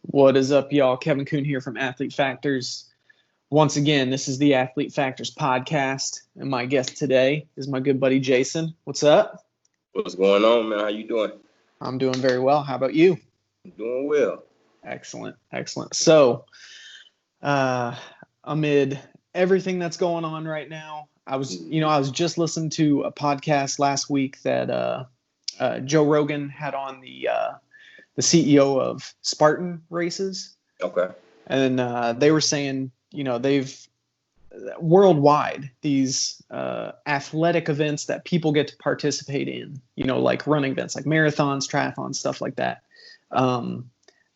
What is up, y'all? Kevin Kuhn here from Athlete Factors. Once again, this is the Athlete Factors podcast, and my guest today is my good buddy Jason. What's up? What's going on, man? How you doing? I'm doing very well. How about you? I'm doing well. Excellent. So, amid everything that's going on right now, I was just listening to a podcast last week that Joe Rogan had on the CEO of Spartan Races. Okay. And they were saying, they've worldwide these athletic events that people get to participate in, like running events, like marathons, triathlons, stuff like that.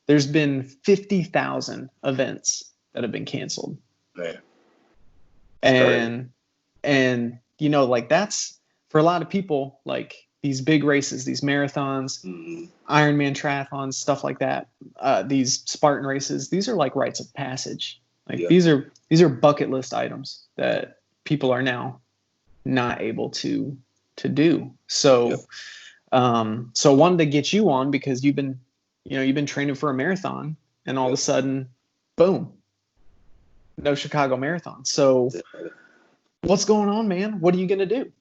There's been 50,000 events that have been canceled. Man. And like that's for a lot of people, like these big races, these marathons, Ironman triathlons, stuff like that, these Spartan races, these are like rites of passage. Like these are bucket list items that people are now not able to do. So, so I wanted to get you on because you've been training for a marathon, and all of a sudden, boom, no Chicago Marathon. So what's going on, man? What are you going to do?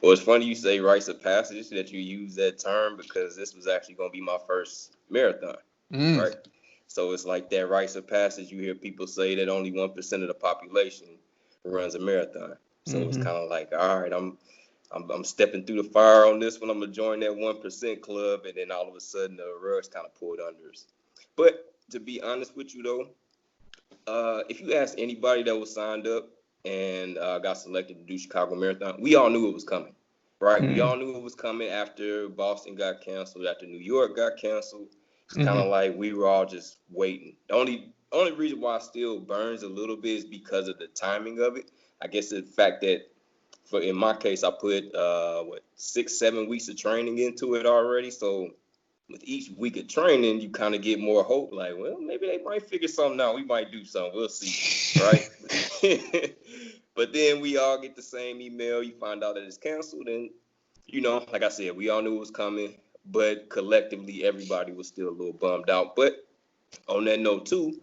Well, it's funny you say rites of passage, that you use that term, because this was actually going to be my first marathon, right? So it's like that rites of passage. You hear people say that only 1% of the population runs a marathon. So it's kind of like, all right, I'm stepping through the fire on this one. I'm gonna join that 1% club, and then all of a sudden the rug's kind of pulled under us. But to be honest with you though, if you ask anybody that was signed up and got selected to do Chicago Marathon, we all knew it was coming, right? We all knew it was coming after Boston got canceled, after New York got canceled. It's kind of like we were all just waiting. The only reason why it still burns a little bit is because of the timing of it. I guess the fact that, in my case, I put 6-7 weeks of training into it already. So with each week of training, you kind of get more hope. Like, well, maybe they might figure something out. We might do something. We'll see, right? But then we all get the same email. You find out that it's canceled, and like I said, we all knew it was coming. But collectively, everybody was still a little bummed out. But on that note too,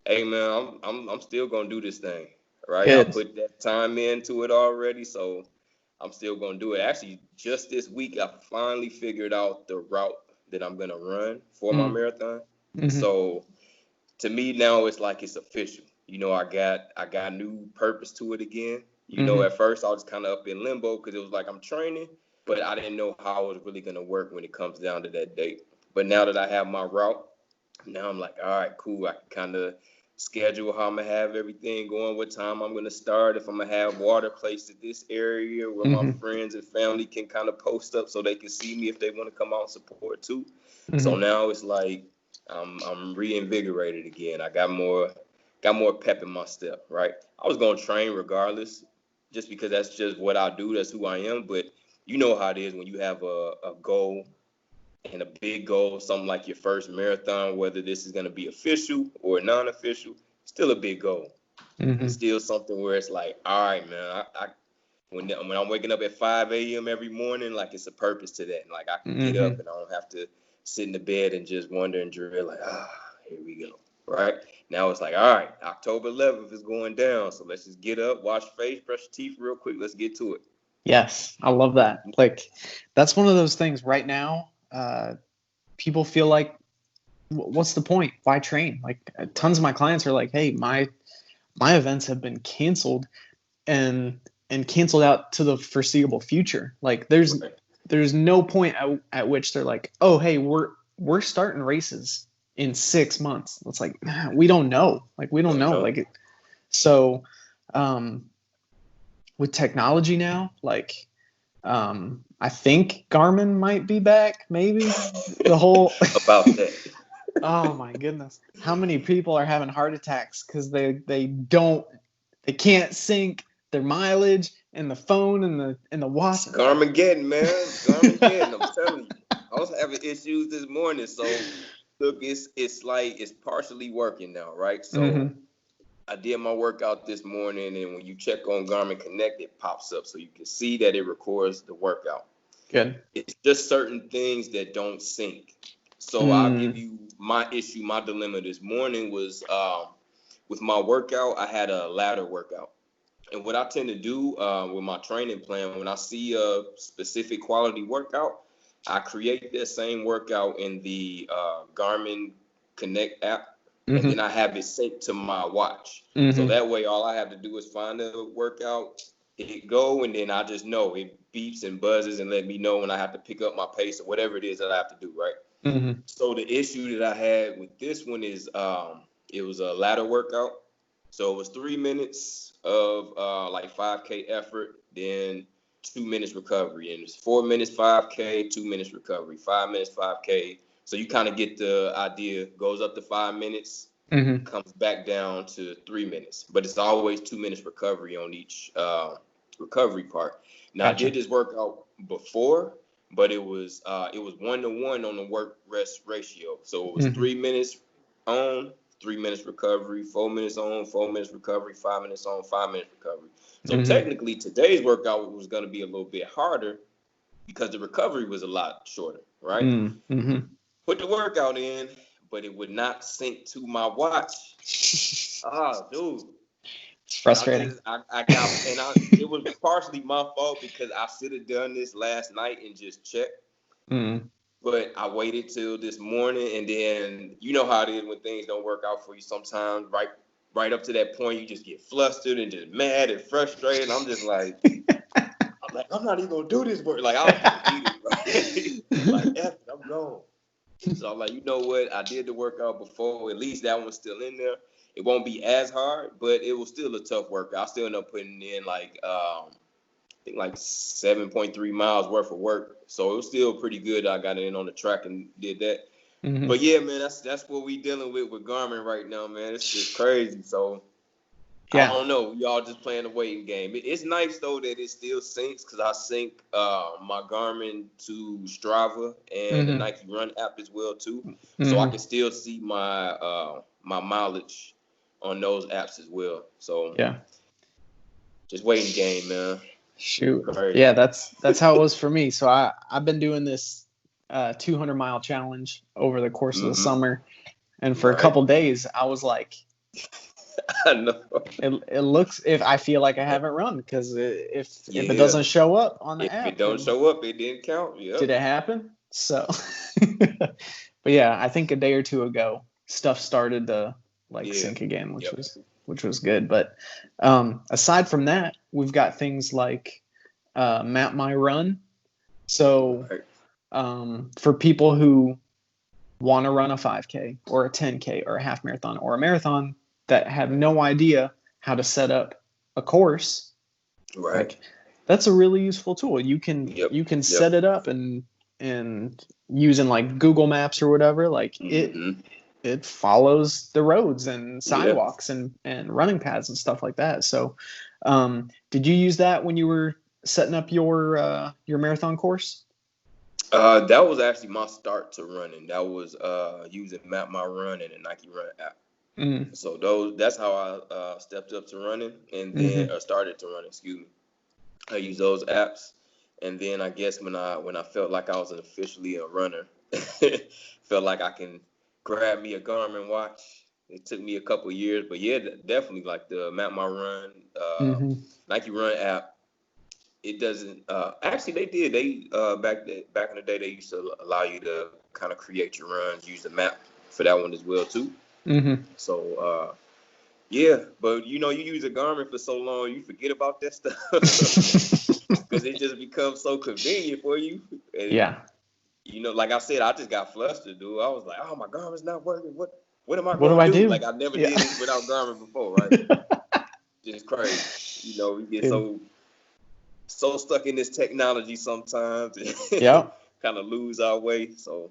hey man, I'm still gonna do this thing, right? Good. I put that time into it already, so I'm still gonna do it. Actually, just this week, I finally figured out the route that I'm gonna run for my marathon. So to me now, it's like it's official. I got new purpose to it again. At first I was kind of up in limbo because it was like I'm training, but I didn't know how it was really gonna work when it comes down to that date. But now that I have my route, now I'm like, all right, cool. I can kind of schedule how I'm going to have everything going, what time I'm going to start, if I'm going to have water placed at this area where my friends and family can kind of post up so they can see me if they want to come out and support too. So now it's like I'm reinvigorated again. I got more pep in my step, right? I was going to train regardless, just because that's just what I do. That's who I am. But you know how it is when you have a goal, and a big goal, something like your first marathon, whether this is going to be official or non-official, still a big goal. It's still something where it's like, all right, man, when I'm waking up at 5 a.m. every morning, like it's a purpose to that. Like I can get up and I don't have to sit in the bed and just wonder and drill like, here we go. Right? Now it's like, all right, October 11th is going down. So let's just get up, wash face, brush your teeth real quick. Let's get to it. Yes, I love that. Like, that's one of those things right now. People feel like, what's the point? Why train? Like, tons of my clients are like, hey, my events have been canceled and canceled out to the foreseeable future. Like, there's no point at which they're like, oh, hey, we're starting races in 6 months. It's like, we don't know. Like, we don't know. Like, so with technology now, like, I think Garmin might be back, maybe. The whole about that. Oh my goodness. How many people are having heart attacks because they can't sync their mileage and the phone and the watch. Garmageddon, man. Garmageddon, I'm telling you. I was having issues this morning, so look, it's like it's partially working now, right? So I did my workout this morning, and when you check on Garmin Connect, it pops up so you can see that it records the workout. Good. It's just certain things that don't sync. So I'll give you my issue. My dilemma this morning was with my workout. I had a ladder workout. And what I tend to do with my training plan, when I see a specific quality workout, I create that same workout in the Garmin Connect app, and then I have it synced to my watch. So that way, all I have to do is find the workout, hit go, and then I just know it beeps and buzzes and let me know when I have to pick up my pace or whatever it is that I have to do, right? So the issue that I had with this one is it was a ladder workout. So it was 3 minutes of like 5K effort, then 2 minutes recovery. And it's 4 minutes 5K, 2 minutes recovery, 5 minutes 5K. So you kind of get the idea. Goes up to 5 minutes, comes back down to 3 minutes. But it's always 2 minutes recovery on each recovery part. Now, I did this workout before, but it was 1-to-1 on the work rest ratio. So it was 3 minutes on, 3 minutes recovery, 4 minutes on, 4 minutes recovery, 5 minutes on, 5 minutes recovery. So technically today's workout was going to be a little bit harder because the recovery was a lot shorter, right? Put the workout in, but it would not sync to my watch. Dude. It's frustrating. It was partially my fault because I should have done this last night and just checked. But I waited till this morning, and then you know how it is when things don't work out for you sometimes. Right up to that point, you just get flustered and just mad and frustrated. I'm just like, I'm not even gonna do this work. Like, I'll just eat it, right? Like, F it, I'm gone. So I'm like, you know what? I did the workout before. At least that one's still in there. It won't be as hard, but it was still a tough workout. I still end up putting in like I think like 7.3 miles worth of work. So it was still pretty good. I got in on the track and did that. But yeah, man, that's what we dealing with Garmin right now, man. It's just crazy. So I don't know. Y'all just playing the waiting game. It's nice though that it still syncs because I sync my Garmin to Strava and the Nike Run app as well too. So I can still see my my mileage on those apps as well. So just waiting game, man. Shoot. Crazy. Yeah, that's how it was for me. So I've been doing this 200-mile challenge over the course of the summer, and for a couple days I was like, I know. It looks, if I feel like I haven't run, because if it doesn't show up on the app, if it don't show up, it didn't count. Yeah. Did it happen? So, but yeah, I think a day or two ago, stuff started to sync again, which was good. But aside from that, we've got things like Map My Run. So for people who want to run a 5K or a 10K or a half marathon or a marathon that have no idea how to set up a course, that's a really useful tool. You can set it up and using like Google Maps or whatever, it follows the roads and sidewalks and running paths and stuff like that. So did you use that when you were setting up your marathon course? That was actually my start to running. That was using Map My Run and the Nike Run app. So that's how I stepped up to running and then started to run. Excuse me. I use those apps, and then I guess when I felt like I was officially a runner, felt like I can grab me a Garmin watch. It took me a couple years, but yeah, definitely like the Map My Run, Nike Run app. It doesn't actually they did back in the day they used to allow you to kind of create your runs, use the map for that one as well too. So yeah, but you use a Garmin for so long you forget about that stuff because it just becomes so convenient for you. And, like I said, I just got flustered, dude. I was like, oh, my Garmin's not working. What am I going to do? Like I never did it without Garmin before, right? Just crazy. We get so stuck in this technology sometimes and kind of lose our way. So,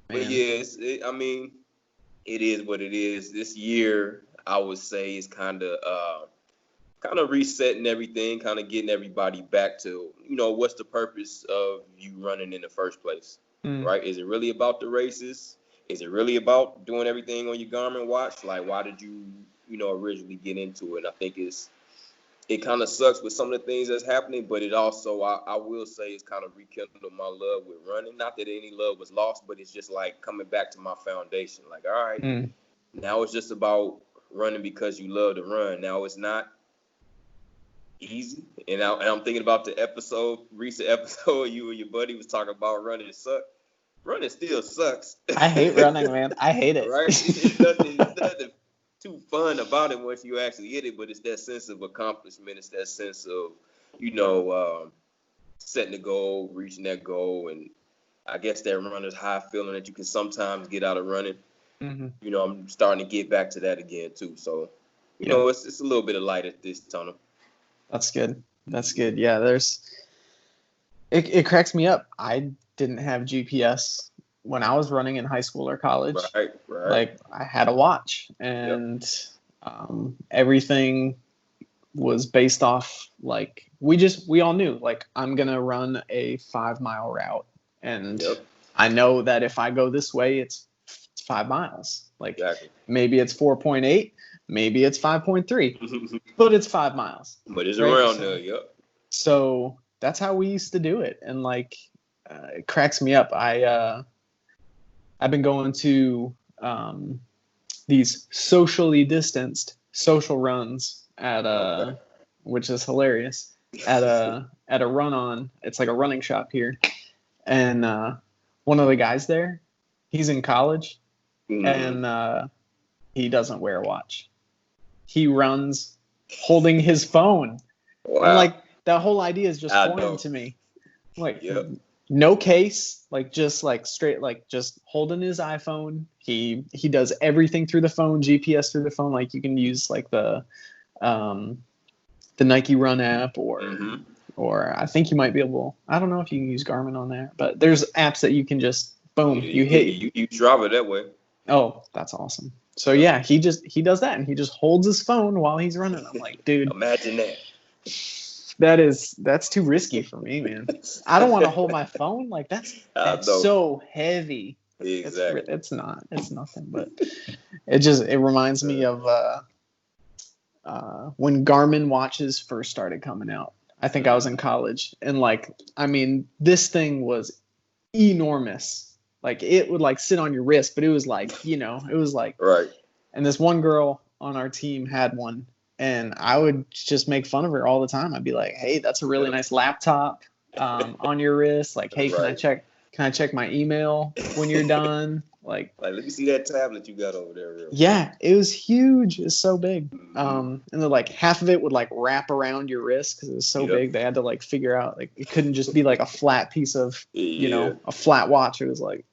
but yeah, it is what it is. This year, I would say, is kind of resetting everything, kind of getting everybody back to, what's the purpose of you running in the first place, right? Is it really about the races? Is it really about doing everything on your Garmin watch? Like, why did you, originally get into it? I think it's it kind of sucks with some of the things that's happening, but it also, I will say, it's kind of rekindled my love with running. Not that any love was lost, but it's just like coming back to my foundation. Like, all right, now it's just about running because you love to run. Now it's not easy. And I'm thinking about the recent episode, you and your buddy was talking about running suck. Running still sucks. I hate running, man. I hate it. Right? It's nothing too fun about it once you actually hit it, but it's that sense of accomplishment. It's that sense of, setting a goal, reaching that goal, and I guess that runner's high feeling that you can sometimes get out of running. Mm-hmm. I'm starting to get back to that again too. So, it's a little bit of light at this tunnel. That's good. Yeah, it cracks me up. I didn't have GPS when I was running in high school or college. Right. Like, I had a watch, and everything was based off, like, we all knew, like, I'm gonna run a 5-mile route, and I know that if I go this way, it's 5 miles. Like, maybe it's 4.8, maybe it's 5.3, but it's 5 miles. But it's around there. Yep. So that's how we used to do it, and like, it cracks me up. I've been going to these socially distanced social runs at which is hilarious, at a run on. It's like a running shop here, and one of the guys there, he's in college, and he doesn't wear a watch. He runs holding his phone. Wow. And like, that whole idea is just foreign to me. Like, no case, like, just like straight, like, just holding his iPhone. He does everything through the phone, GPS through the phone. Like, you can use like the Nike Run app, or I think you might be able. I don't know if you can use Garmin on there, but there's apps that you can just boom, you hit. You drive it that way. Oh, that's awesome. So yeah, he does that, and he just holds his phone while he's running. I'm like, dude, imagine that. That's too risky for me, man. I don't want to hold my phone. Like, that's so heavy. Exactly. It's nothing, but it reminds me of when Garmin watches first started coming out. I think I was in college, and like, I mean, this thing was enormous. Like, it would like sit on your wrist, but it was like, it was like, right. And this one girl on our team had one, and I would just make fun of her all the time. I'd be like, "Hey, that's a really nice laptop on your wrist. Like, hey, can I check my email when you're done? Like, let me see that tablet you got over there." Yeah, it was huge. It was so big. And then like half of it would like wrap around your wrist because it was so big. They had to like figure out, like, it couldn't just be like a flat piece of, a flat watch. It was like,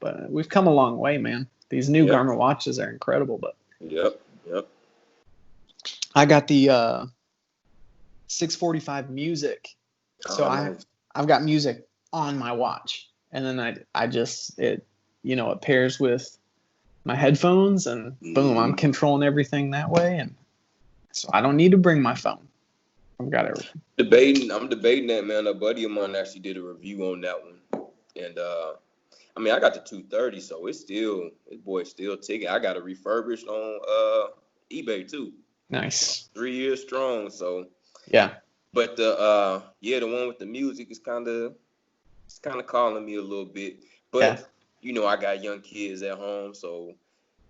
but we've come a long way, man. These new Garmin watches are incredible, but Yep. I got the 645 music. So I've got music on my watch, and then it pairs with my headphones, and boom, I'm controlling everything that way, and so I don't need to bring my phone. I've got everything. I'm debating that, man. A buddy of mine actually did a review on that one, and I got the 230, so it's still ticking. I got it refurbished on eBay too. Nice. 3 years strong, so yeah. But the one with the music is kind of calling me a little bit. But I got young kids at home, so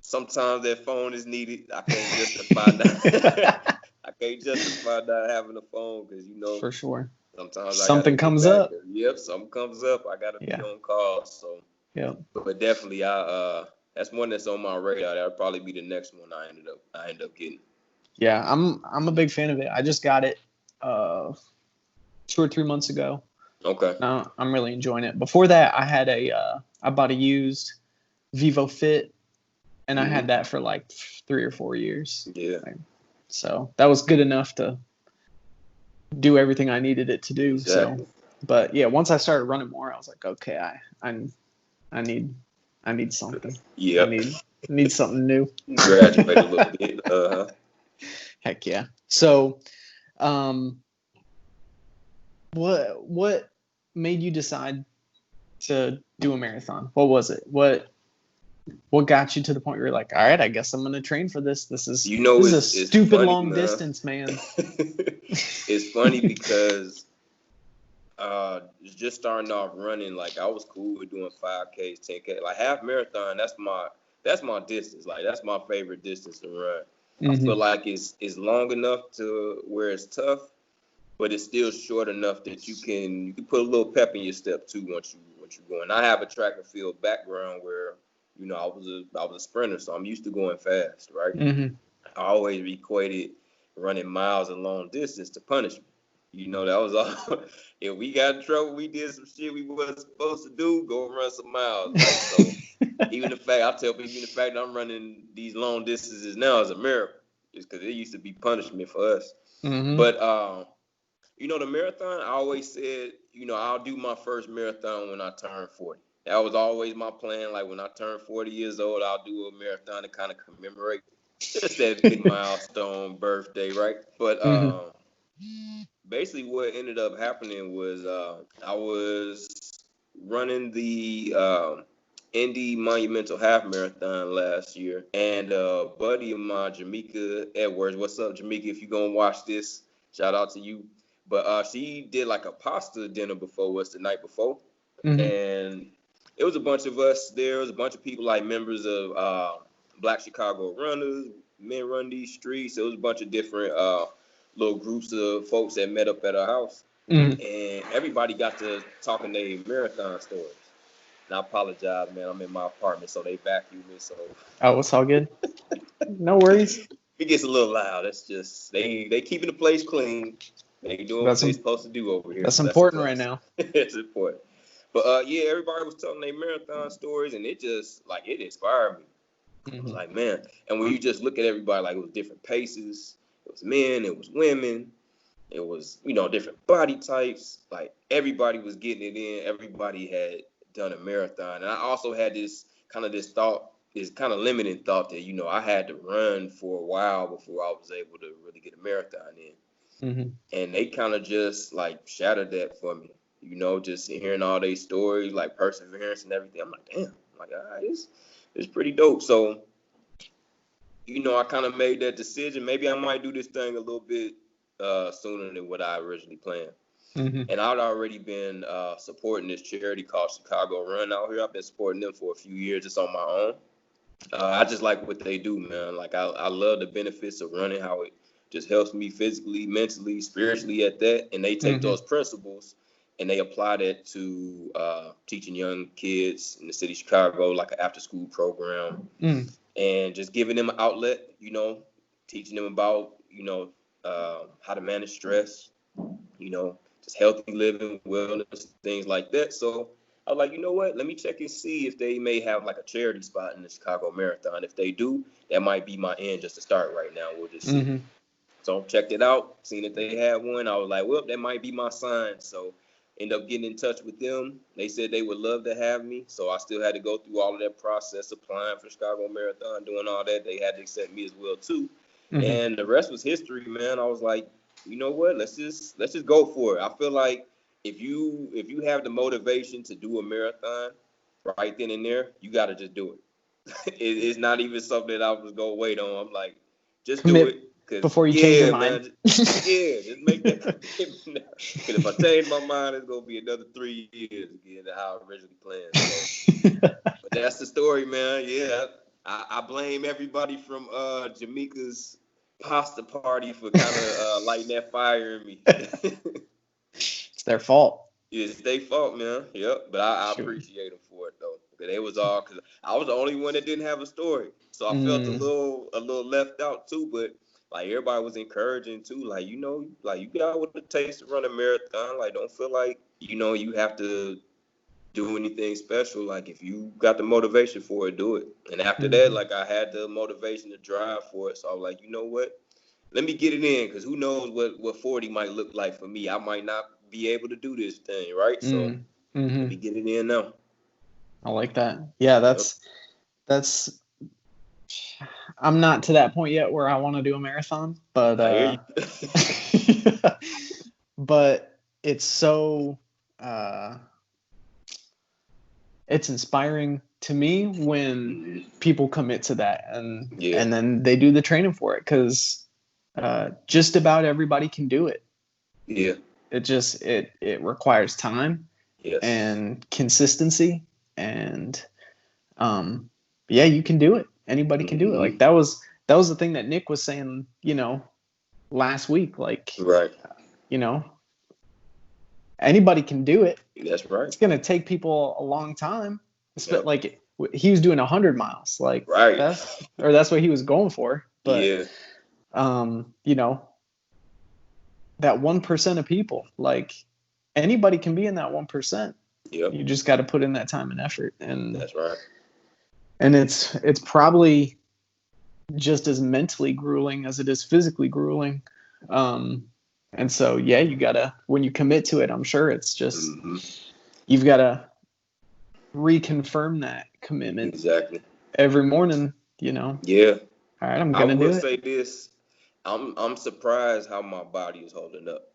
sometimes that phone is needed. I can't justify that. I can't justify not having a phone because for sure. Sometimes something comes up. Yep, something comes up. I gotta be on call. So but definitely, that's one that's on my radar. That'll probably be the next one I end up getting. Yeah, I'm a big fan of it. I just got it 2 or 3 months ago. Okay. I'm really enjoying it. Before that, I bought a used Vivo Fit, and I had that for like 3 or 4 years. Yeah. So that was good enough to do everything I needed it to do. Exactly. So, but yeah, once I started running more, I was like, okay, I need something. Yeah. I need something new. Graduate a little bit. Heck yeah. So, what made you decide to do a marathon? What was it? What got you to the point where you're like, all right, I guess I'm going to train for this. This is a it's stupid funny, long man. distance, man. It's funny because just starting off running, like I was cool with doing 5Ks, 10K, like half marathon. That's my distance. Like that's my favorite distance to run. I feel like it's long enough to where it's tough, but it's still short enough that you can put a little pep in your step too once you go. And I have a track and field background where I was a sprinter, so I'm used to going fast, right? I always equated running miles and long distance to punishment. That was all. If we got in trouble, we did some shit we wasn't supposed to do, go run some miles, right? So I tell people, even the fact that I'm running these long distances now is a miracle. It's because it used to be punishment for us. But the marathon, I always said, I'll do my first marathon when I turn 40. That was always my plan. Like when I turn 40 years old, I'll do a marathon to kind of commemorate just that big milestone birthday, right? But basically what ended up happening was I was running the Indy Monumental Half Marathon last year, and a buddy of mine, Jamika Edwards, what's up, Jamika? If you're gonna watch this, shout out to you. But she did like a pasta dinner before us the night before, and it was a bunch of us there. It was a bunch of people like members of Black Chicago Runners, Men Run These Streets. It was a bunch of different little groups of folks that met up at our house, and everybody got to talking their marathon stories. And I apologize, man. I'm in my apartment, so they vacuum me. So it's all good. No worries. It gets a little loud. That's just they keeping the place clean. They doing what they're supposed to do over here. That's important right now. It's important. But yeah, everybody was telling their marathon stories, and it just it inspired me. I was like, man. And when you just look at everybody, like it was different paces. It was men. It was women. It was different body types. Like everybody was getting it in. Everybody had done a marathon, and I also had this kind of limiting thought that I had to run for a while before I was able to really get a marathon in. And they kind of just shattered that for me. Just hearing all their stories, like perseverance and everything. I'm like, damn, all right, it's pretty dope. So I kind of made that decision. Maybe I might do this thing a little bit sooner than what I originally planned. And I'd already been supporting this charity called Chicago Run out here. I've been supporting them for a few years just on my own. I just like what they do, man. Like I love the benefits of running, how it just helps me physically, mentally, spiritually at that. And they take those principles and they apply that to teaching young kids in the city of Chicago, like an after school program, and just giving them an outlet, teaching them about, how to manage stress, just healthy living, wellness, things like that. So I was like, you know what? Let me check and see if they may have like a charity spot in the Chicago Marathon. If they do, that might be my end just to start right now. We'll just see. So checked it out, seen that they had one. I was like, well, that might be my sign. So end up getting in touch with them. They said they would love to have me. So I still had to go through all of that process, applying for Chicago Marathon, doing all that. They had to accept me as well too. And the rest was history, man. I was like, you know what? Let's just go for it. I feel like if you have the motivation to do a marathon right then and there, you got to just do it. It's not even something that I was going to wait on. I'm like, just do it. Before you change your mind. Just make that commitment. Because if I change my mind, it's going to be another 3 years again than how I originally planned. So. But that's the story, man. Yeah, I blame everybody from Jamika's pasta party for kind of lighting that fire in me. It's their fault. It's their fault, man. Yep. But I appreciate them for it though. Because I was the only one that didn't have a story, so I felt a little left out too. But everybody was encouraging too. You got what it takes to run a marathon. Don't feel like you have to do anything special. If you got the motivation for it, do it. And after that, I had the motivation to drive for it. So I was like, you know what? Let me get it in, because who knows what 40 might look like for me. I might not be able to do this thing, right? So let me get it in now. I like that. Yeah, that's I'm not to that point yet where I want to do a marathon, but but it's so it's inspiring to me when people commit to that and then they do the training for it, because just about everybody can do it. Yeah. It requires time and consistency, and you can do it. Anybody can do it. Like that was the thing that Nick was saying, last week. Like, right. Anybody can do it. That's right. It's gonna take people a long time. Yep. Like he was doing 100 miles. Like right. That's what he was going for. But that 1% of people, like anybody can be in that 1%. Yep. You just got to put in that time and effort. And that's right. And it's probably just as mentally grueling as it is physically grueling. And so, you gotta, when you commit to it, I'm sure it's just, you've got to reconfirm that commitment every morning, Yeah. All right, I'm going to do it. I will say this. I'm surprised how my body is holding up.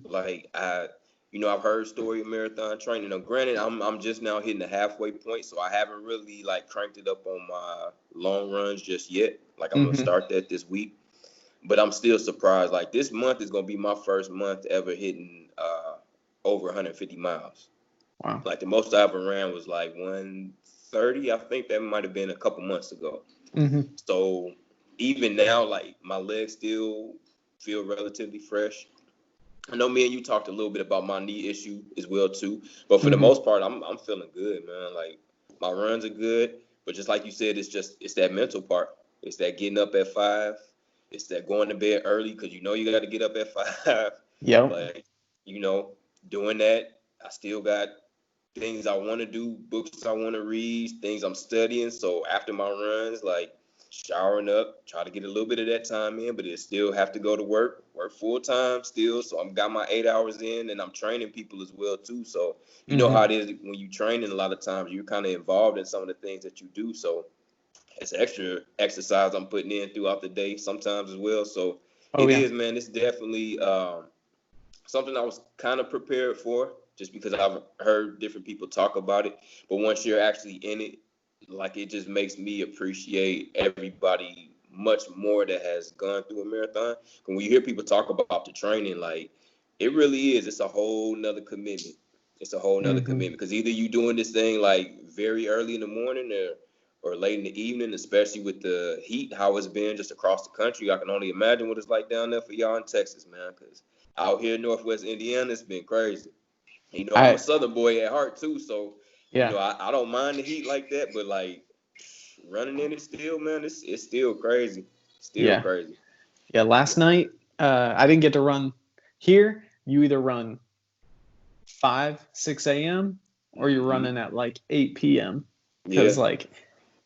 Like I've heard story of marathon training. Now, granted, I'm just now hitting the halfway point, so I haven't really like cranked it up on my long runs just yet. Like I'm gonna start that this week, but I'm still surprised. Like this month is gonna be my first month ever hitting over 150 miles. Wow! Like the most I ever ran was like 130. I think that might have been a couple months ago. So even now, like my legs still feel relatively fresh. I know me and you talked a little bit about my knee issue as well too, but for the most part, I'm feeling good, man. Like my runs are good, but just like you said, it's that mental part. It's that getting up at 5. It's that going to bed early because you got to get up at 5. Yeah. Like doing that, I still got things I want to do, books I want to read, things I'm studying. So after my runs, like showering up, try to get a little bit of that time in, but it still have to go to work full time still. So I've got my 8 hours in, and I'm training people as well too. So you know how it is when you training. A lot of times you're kind of involved in some of the things that you do. So it's extra exercise I'm putting in throughout the day sometimes as well. So it is, man. It's definitely something I was kind of prepared for, just because I've heard different people talk about it. But once you're actually in it, like it just makes me appreciate everybody much more that has gone through a marathon. When you hear people talk about the training, like it really is, it's a whole nother commitment. It's a whole nother commitment, because either you doing this thing like very early in the morning or late in the evening, especially with the heat, how it's been just across the country. I can only imagine what it's like down there for y'all in Texas, man, because out here in Northwest Indiana, it's been crazy. I'm a Southern boy at heart too, so I don't mind the heat like that, but like running in it still, man, it's still crazy. Crazy. Yeah, last night I didn't get to run here. You either run 6 a.m. or you're running at like 8 p.m. Because like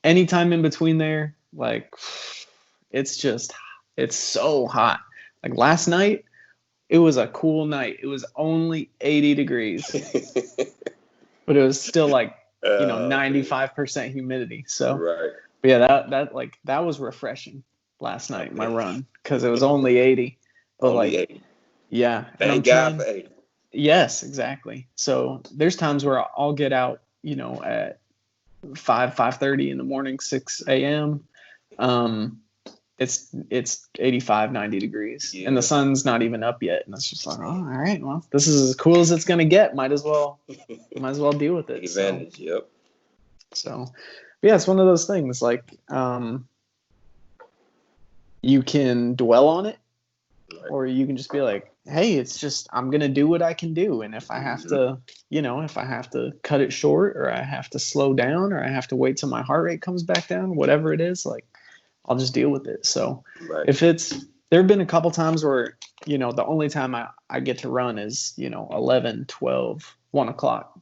anytime in between there, like it's so hot. Like last night, it was a cool night. It was only 80 degrees, but it was still like 95% humidity. So but that was refreshing last night. My run, because it was only 80. But only 80. Yeah. Thank God for 80. Yes, exactly. So there's times where I'll get out, at 5:30 in the morning, 6 a.m. It's 85, 90 degrees and the sun's not even up yet. And it's just like, all right, well, this is as cool as it's going to get. Might as well deal with it. Take advantage. Yep. So, it's one of those things like, you can dwell on it, or you can just be like, hey, it's just, I'm going to do what I can do. And if I have to, if I have to cut it short, or I have to slow down, or I have to wait till my heart rate comes back down, whatever it is, like, I'll just deal with it. So there have been a couple times where, the only time I get to run is, 11, 12, 1 o'clock,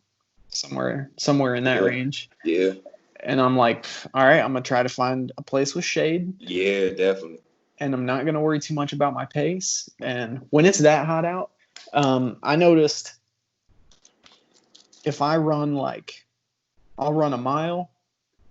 somewhere in that range. Yeah. And I'm like, all right, I'm going to try to find a place with shade. Yeah, definitely. And I'm not going to worry too much about my pace. And when it's that hot out, I noticed if I run I'll run a mile,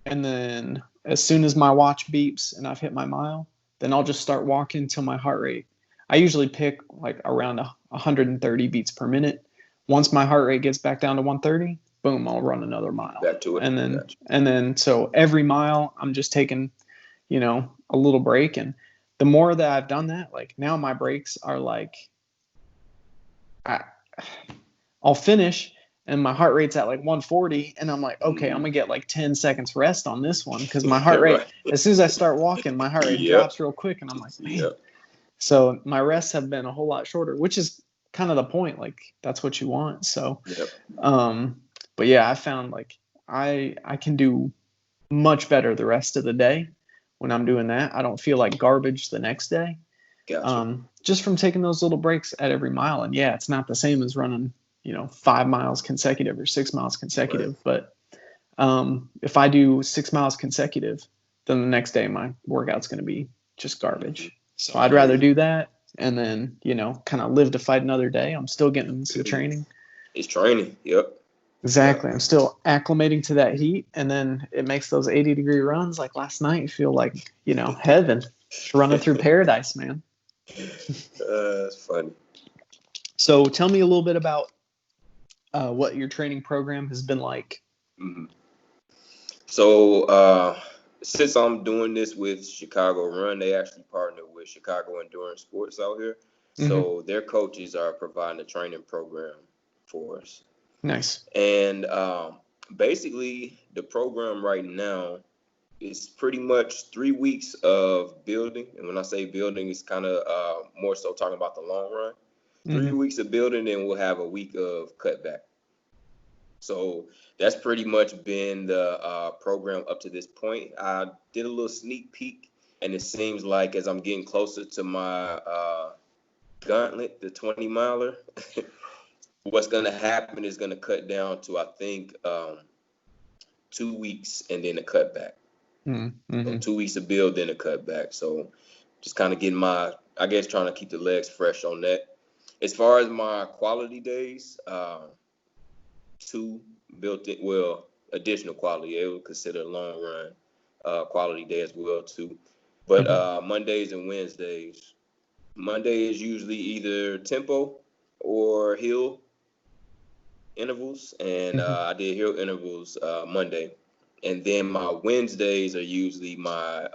and then as soon as my watch beeps and I've hit my mile, then I'll just start walking till my heart rate. I usually pick like around 130 beats per minute. Once my heart rate gets back down to 130, boom, I'll run another mile. Back to it. And then so every mile I'm just taking, a little break. And the more that I've done that, like now my breaks are like, I'll finish and my heart rate's at like 140 and I'm like, okay, I'm gonna get like 10 seconds rest on this one, because my heart rate, as soon as I start walking, my heart rate drops real quick, and I'm like, man. So my rests have been a whole lot shorter, which is kind of the point. Like that's what you want. So, but yeah, I found like I can do much better the rest of the day when I'm doing that. I don't feel like garbage the next day. Gotcha. Just from taking those little breaks at every mile. And yeah, it's not the same as running, 5 miles consecutive or 6 miles consecutive. Right. But if I do 6 miles consecutive, then the next day my workout's going to be just garbage. So I'd rather do that and then, kind of live to fight another day. I'm still getting some training. It's training. Yep. Exactly. I'm still acclimating to that heat, and then it makes those 80-degree runs like last night you feel like, heaven. Just running through paradise, man. That's funny. So tell me a little bit about what your training program has been like. Mm-hmm. So since I'm doing this with Chicago Run, they actually partner with Chicago Endurance Sports out here. So their coaches are providing a training program for us. Nice. And basically, the program right now is pretty much 3 weeks of building. And when I say building, it's kind of more so talking about the long run. 3 weeks of building, and we'll have a week of cutback. So that's pretty much been the program up to this point. I did a little sneak peek, and it seems like as I'm getting closer to my gauntlet, the 20 miler, what's going to happen is going to cut down to, I think, 2 weeks and then a cutback. So 2 weeks of build, then a cutback. So just kind of getting trying to keep the legs fresh on that. As far as my quality days, 2 additional quality. They would consider a long run quality day as well too. But Mondays and Wednesdays. Monday is usually either tempo or hill intervals, and I did hill intervals Monday. And then my Wednesdays are usually my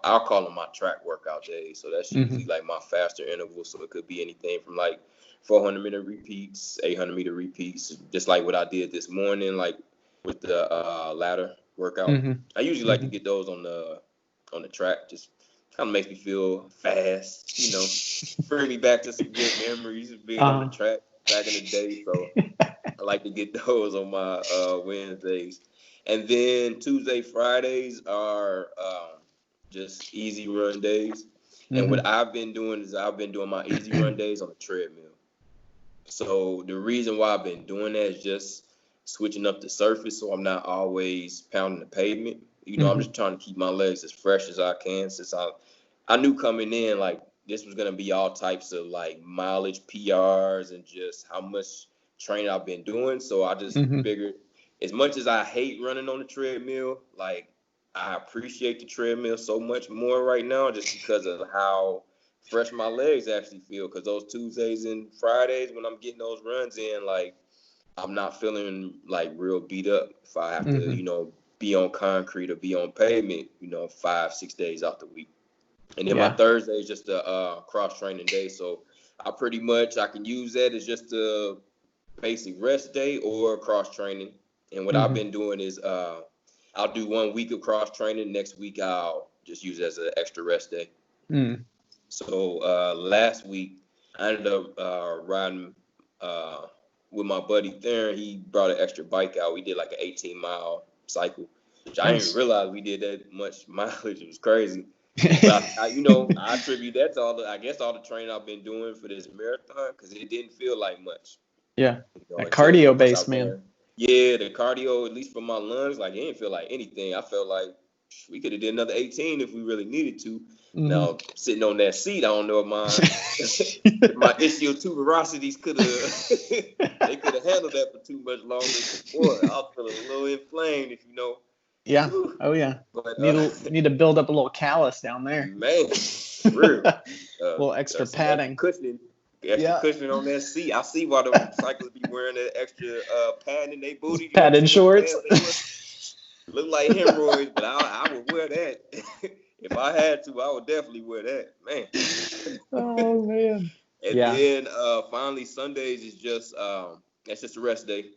I'll call them my track workout days. So that's usually like my faster intervals. So it could be anything from like 400-meter repeats, 800-meter repeats, just like what I did this morning, like with the ladder workout. I usually like to get those on the track. Just kind of makes me feel fast, bring me back to some good memories of being on the track back in the day. So I like to get those on my Wednesdays. And then Tuesday, Fridays are just easy run days. And what I've been doing is I've been doing my easy run days on the treadmill. So the reason why I've been doing that is just switching up the surface so I'm not always pounding the pavement. I'm just trying to keep my legs as fresh as I can, since I knew coming in, like, this was going to be all types of, like, mileage PRs and just how much training I've been doing. So I just figured, as much as I hate running on the treadmill, like, I appreciate the treadmill so much more right now just because of how fresh my legs actually feel. Because those Tuesdays and Fridays when I'm getting those runs in, like, I'm not feeling, like, real beat up if I have to, be on concrete or be on pavement, 5-6 days out the week. And then my Thursday is just a cross-training day. So I can use that as just a basic rest day or cross-training. And what I've been doing is I'll do 1 week of cross-training. Next week, I'll just use it as an extra rest day. So last week, I ended up riding with my buddy Theron. He brought an extra bike out. We did like an 18-mile cycle, which I didn't realize we did that much mileage. It was crazy. But I attribute that to all the training I've been doing for this marathon, because it didn't feel like much. Yeah, that cardio base, man. Yeah, the cardio, at least for my lungs, like, it didn't feel like anything. I felt like we could have did another 18 if we really needed to. Now, sitting on that seat, I don't know if my ischial tuberosities could have handled that for too much longer. Boy, I was feeling a little inflamed, if you know. Yeah. Oh, yeah. But, need to build up a little callus down there. Man, real. A little extra padding. Cushioning extra cushion on that seat. I see why the cyclists be wearing that extra pad in their booty. Padded shorts. Look like hemorrhoids, but I would wear that. If I had to, I would definitely wear that. Man. Oh, man. And then finally Sundays is just that's just a rest day.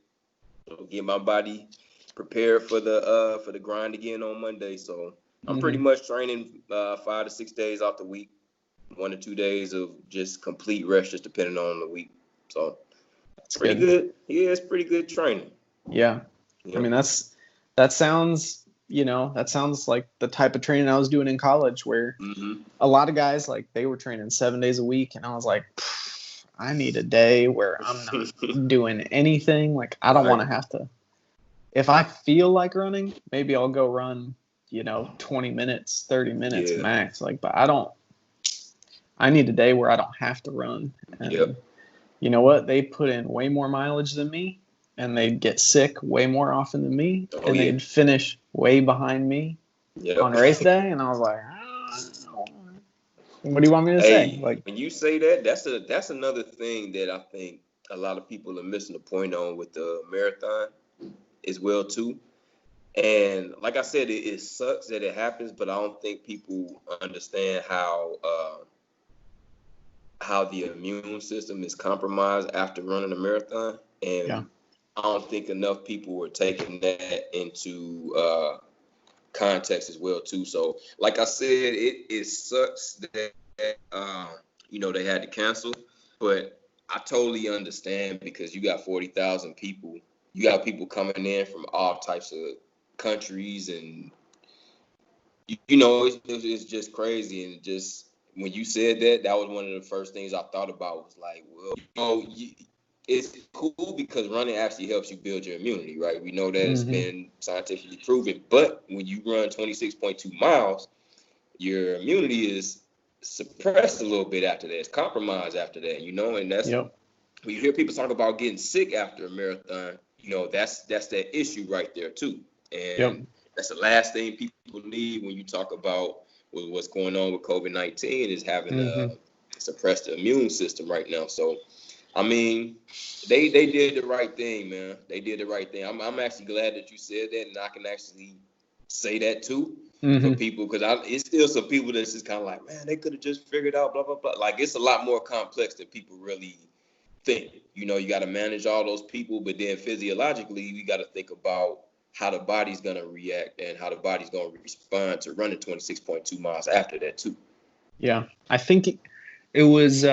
So get my body prepared for the grind again on Monday. So I'm pretty much training 5 to 6 days off the week, 1 to 2 days of just complete rest, just depending on the week. So it's pretty good. Yeah, it's pretty good training. Yeah. I mean, that sounds like the type of training I was doing in college, where a lot of guys, like, they were training 7 days a week, and I was like, I need a day where I'm not doing anything. Like, I don't want to have to. If I feel like running, maybe I'll go run, 20 minutes, 30 minutes max. Like, but I need a day where I don't have to run. And you know what? They put in way more mileage than me, and they'd get sick way more often than me, and they'd finish way behind me on race day. And I was like, what do you want me to say? Like, when you say that, that's another thing that I think a lot of people are missing the point on with the marathon as well too. And like I said, it sucks that it happens, but I don't think people understand how the immune system is compromised after running a marathon. And I don't think enough people were taking that into context as well too. So like I said, it sucks that they had to cancel, but I totally understand, because you got 40,000 people. You got people coming in from all types of countries, and it's just crazy. And just when you said that was one of the first things I thought about, was like, well, it's cool because running actually helps you build your immunity, right? We know that it's been scientifically proven. But when you run 26.2 miles, your immunity is suppressed a little bit after that. It's compromised after that, and that's when you hear people talk about getting sick after a marathon, that's that issue right there too. And that's the last thing people need when you talk about what's going on with COVID-19, is having a suppressed immune system right now. So, I mean, they did the right thing, man. They did the right thing. I'm actually glad that you said that, and I can actually say that too for people, because it's still some people that's just kind of like, man, they could have just figured out blah blah blah. Like, it's a lot more complex than people really think. You got to manage all those people, but then physiologically, you got to think about how the body's gonna react and how the body's gonna respond to running 26.2 miles after that too. Yeah, I think it was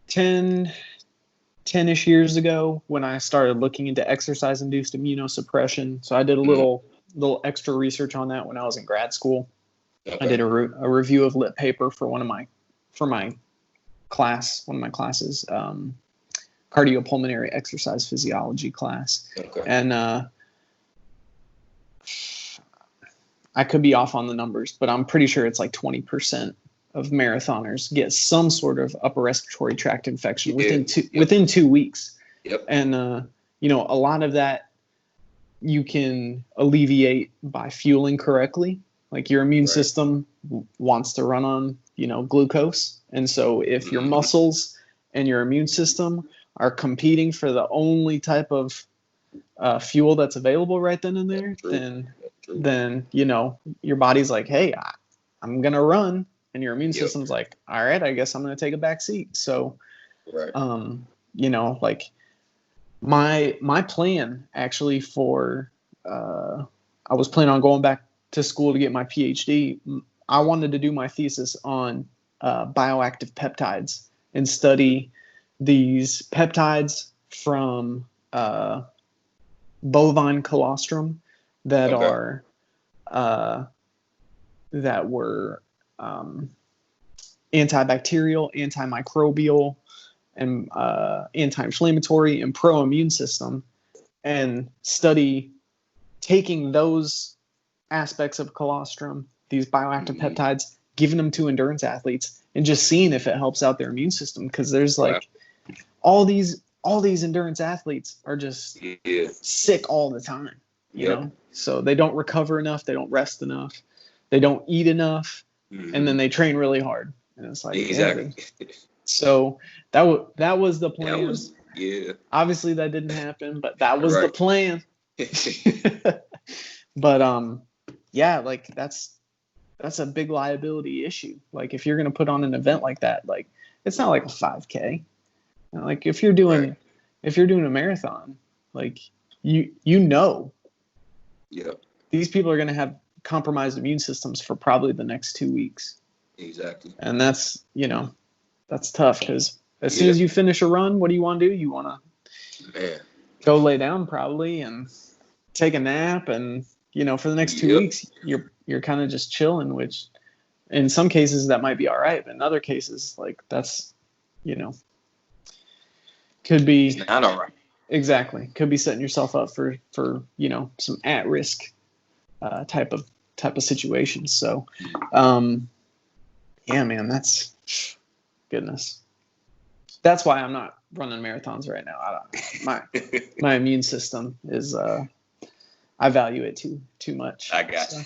10-ish years ago when I started looking into exercise-induced immunosuppression. So I did a little extra research on that when I was in grad school. Okay. I did a review of lit paper for one of my classes, cardiopulmonary exercise physiology class. Okay. And I could be off on the numbers, but I'm pretty sure it's like 20% of marathoners get some sort of upper respiratory tract infection within 2 weeks. Yep. And a lot of that you can alleviate by fueling correctly. Like, your immune system wants to run on, glucose. And so if your muscles and your immune system are competing for the only type of fuel that's available right then and there, then your body's like, hey, I'm gonna run, and your immune system's like, all right, I guess I'm gonna take a back seat. So, like, my plan actually for I was planning on going back to school to get my PhD. I wanted to do my thesis on bioactive peptides and study these peptides from bovine colostrum that were antibacterial, antimicrobial, and anti-inflammatory and pro-immune system, and study taking those aspects of colostrum, these bioactive peptides, giving them to endurance athletes, and just seeing if it helps out their immune system. Because there's all these endurance athletes are just sick all the time, you know? So they don't recover enough, they don't rest enough, they don't eat enough, and then they train really hard. And it's like, exactly. Yeah, so that was the plan. That was, yeah. Obviously, that didn't happen, but that was the Right. plan. But yeah, like that's a big liability issue. Like if you're gonna put on an event like that, like it's not like a 5K. Like if you're doing a marathon, like you know Yeah. these people are gonna have compromised immune systems for probably the next 2 weeks. Exactly. And that's that's tough because as soon as you finish a run, what do you want to do? You want to go lay down probably and take a nap, and for the next 2 weeks you're kind of just chilling, which in some cases that might be all right, but in other cases like that's could be it's not all right. Exactly, could be setting yourself up for some at risk type of situations. So yeah, man, that's goodness. That's why I'm not running marathons right now. My immune system is I value it too much. I got you.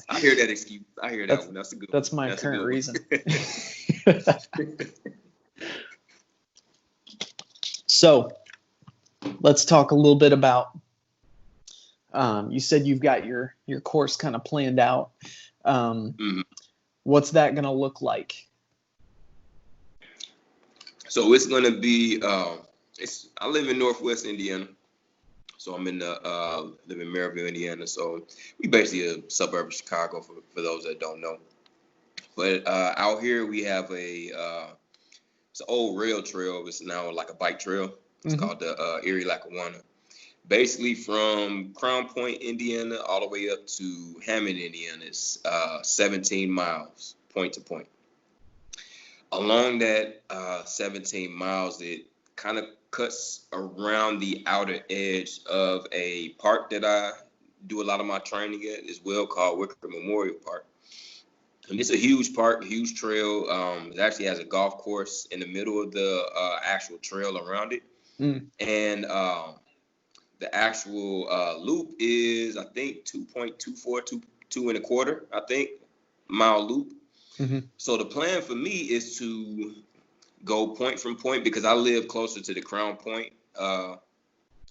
I hear that excuse. I hear that one. That's a good one. That's my current reason. So let's talk a little bit about, you said you've got your course kind of planned out. What's that going to look like? So it's going to be, I live in Northwest Indiana. So I'm in live in Maryville, Indiana. So we basically a suburb of Chicago for those that don't know. But out here we have it's an old rail trail. It's now like a bike trail. It's called the Erie Lackawanna. Basically from Crown Point, Indiana, all the way up to Hammond, Indiana. It's 17 miles, point to point. Along that 17 miles, it kind of cuts around the outer edge of a park that I do a lot of my training at as well, called Wicker Memorial Park. And it's a huge park, huge trail. It actually has a golf course in the middle of the actual trail around it. And the actual loop is, I think, 2.24, 2.25, I think, mile loop. So the plan for me is to go point from point, because I live closer to the Crown Point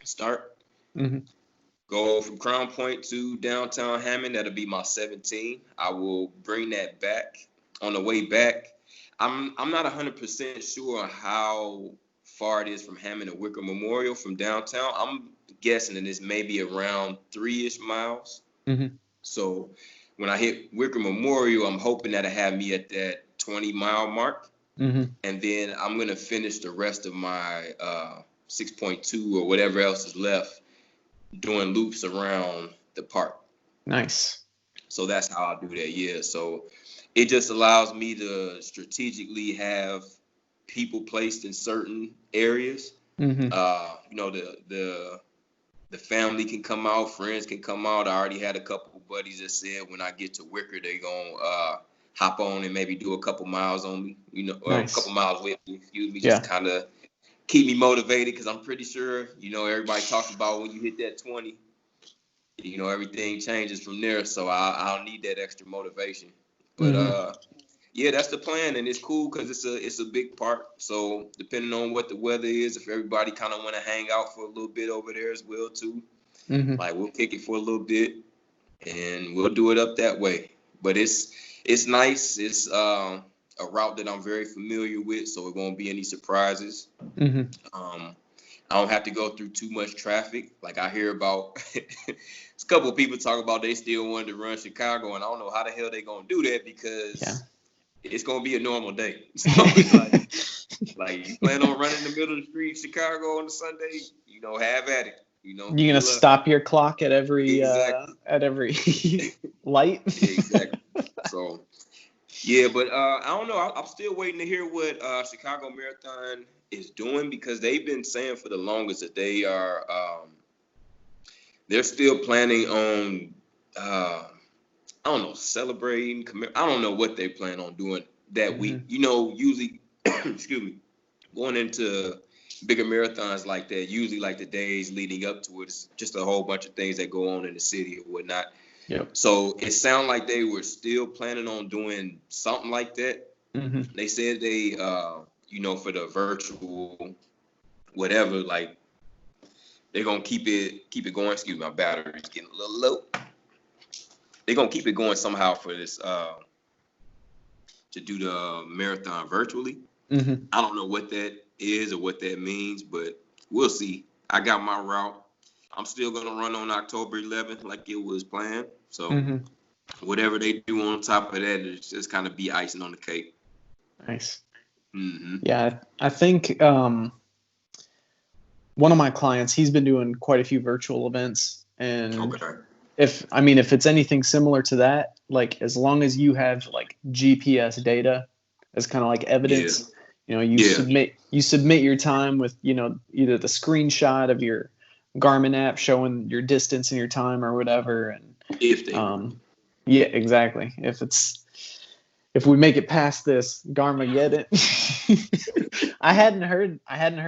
start. Go from Crown Point to downtown Hammond. That'll be my 17. I will bring that back. On the way back, I'm not 100% sure how far it is from Hammond to Wicker Memorial from downtown. I'm guessing that it's maybe around 3-ish miles. So when I hit Wicker Memorial, I'm hoping that'll have me at that 20-mile mark. And then I'm going to finish the rest of my 6.2 or whatever else is left doing loops around the park. Nice. So that's how I do that. Yeah. So it just allows me to strategically have people placed in certain areas. The family can come out, friends can come out. I already had a couple of buddies that said when I get to Wicker, they gonna hop on and maybe do a couple miles on me, or a couple miles with me, just kind of keep me motivated, because I'm pretty sure, everybody talks about when you hit that 20, everything changes from there. So I'll need that extra motivation. But yeah, that's the plan, and it's cool because it's a big park. So depending on what the weather is, if everybody kind of want to hang out for a little bit over there as well too, like we'll kick it for a little bit, and we'll do it up that way. But it's nice. It's a route that I'm very familiar with, so it won't be any surprises. I don't have to go through too much traffic. Like I hear about, a couple of people talk about they still wanted to run Chicago, and I don't know how the hell they gonna do that, because it's gonna be a normal day. So it's like you plan on running in the middle of the street, Chicago on a Sunday, have at it. You're gonna stop your clock at every light. Exactly. So yeah, but I don't know. I'm still waiting to hear what Chicago Marathon is doing, because they've been saying for the longest that they are they're still planning on I don't know, celebrating. I don't know what they plan on doing that week. Usually, excuse me, going into bigger marathons like that, usually like the days leading up to it, it's just a whole bunch of things that go on in the city or whatnot. Yep. So it sounded like they were still planning on doing something like that. Mm-hmm. They said they, for the virtual whatever, like they're gonna keep it going. Excuse me, my battery's getting a little low. They're gonna keep it going somehow for this to do the marathon virtually. Mm-hmm. I don't know what that is or what that means, but we'll see. I got my route. I'm still gonna run on October 11th like it was planned. So whatever they do on top of that is just kind of be icing on the cake. Nice. Mm-hmm. Yeah, I think one of my clients, he's been doing quite a few virtual events, and if it's anything similar to that, like as long as you have like GPS data as kind of like evidence, you submit your time with either the screenshot of your Garmin app showing your distance and your time or whatever, and if they yeah, exactly. If we make it past this Garmageddon, I hadn't heard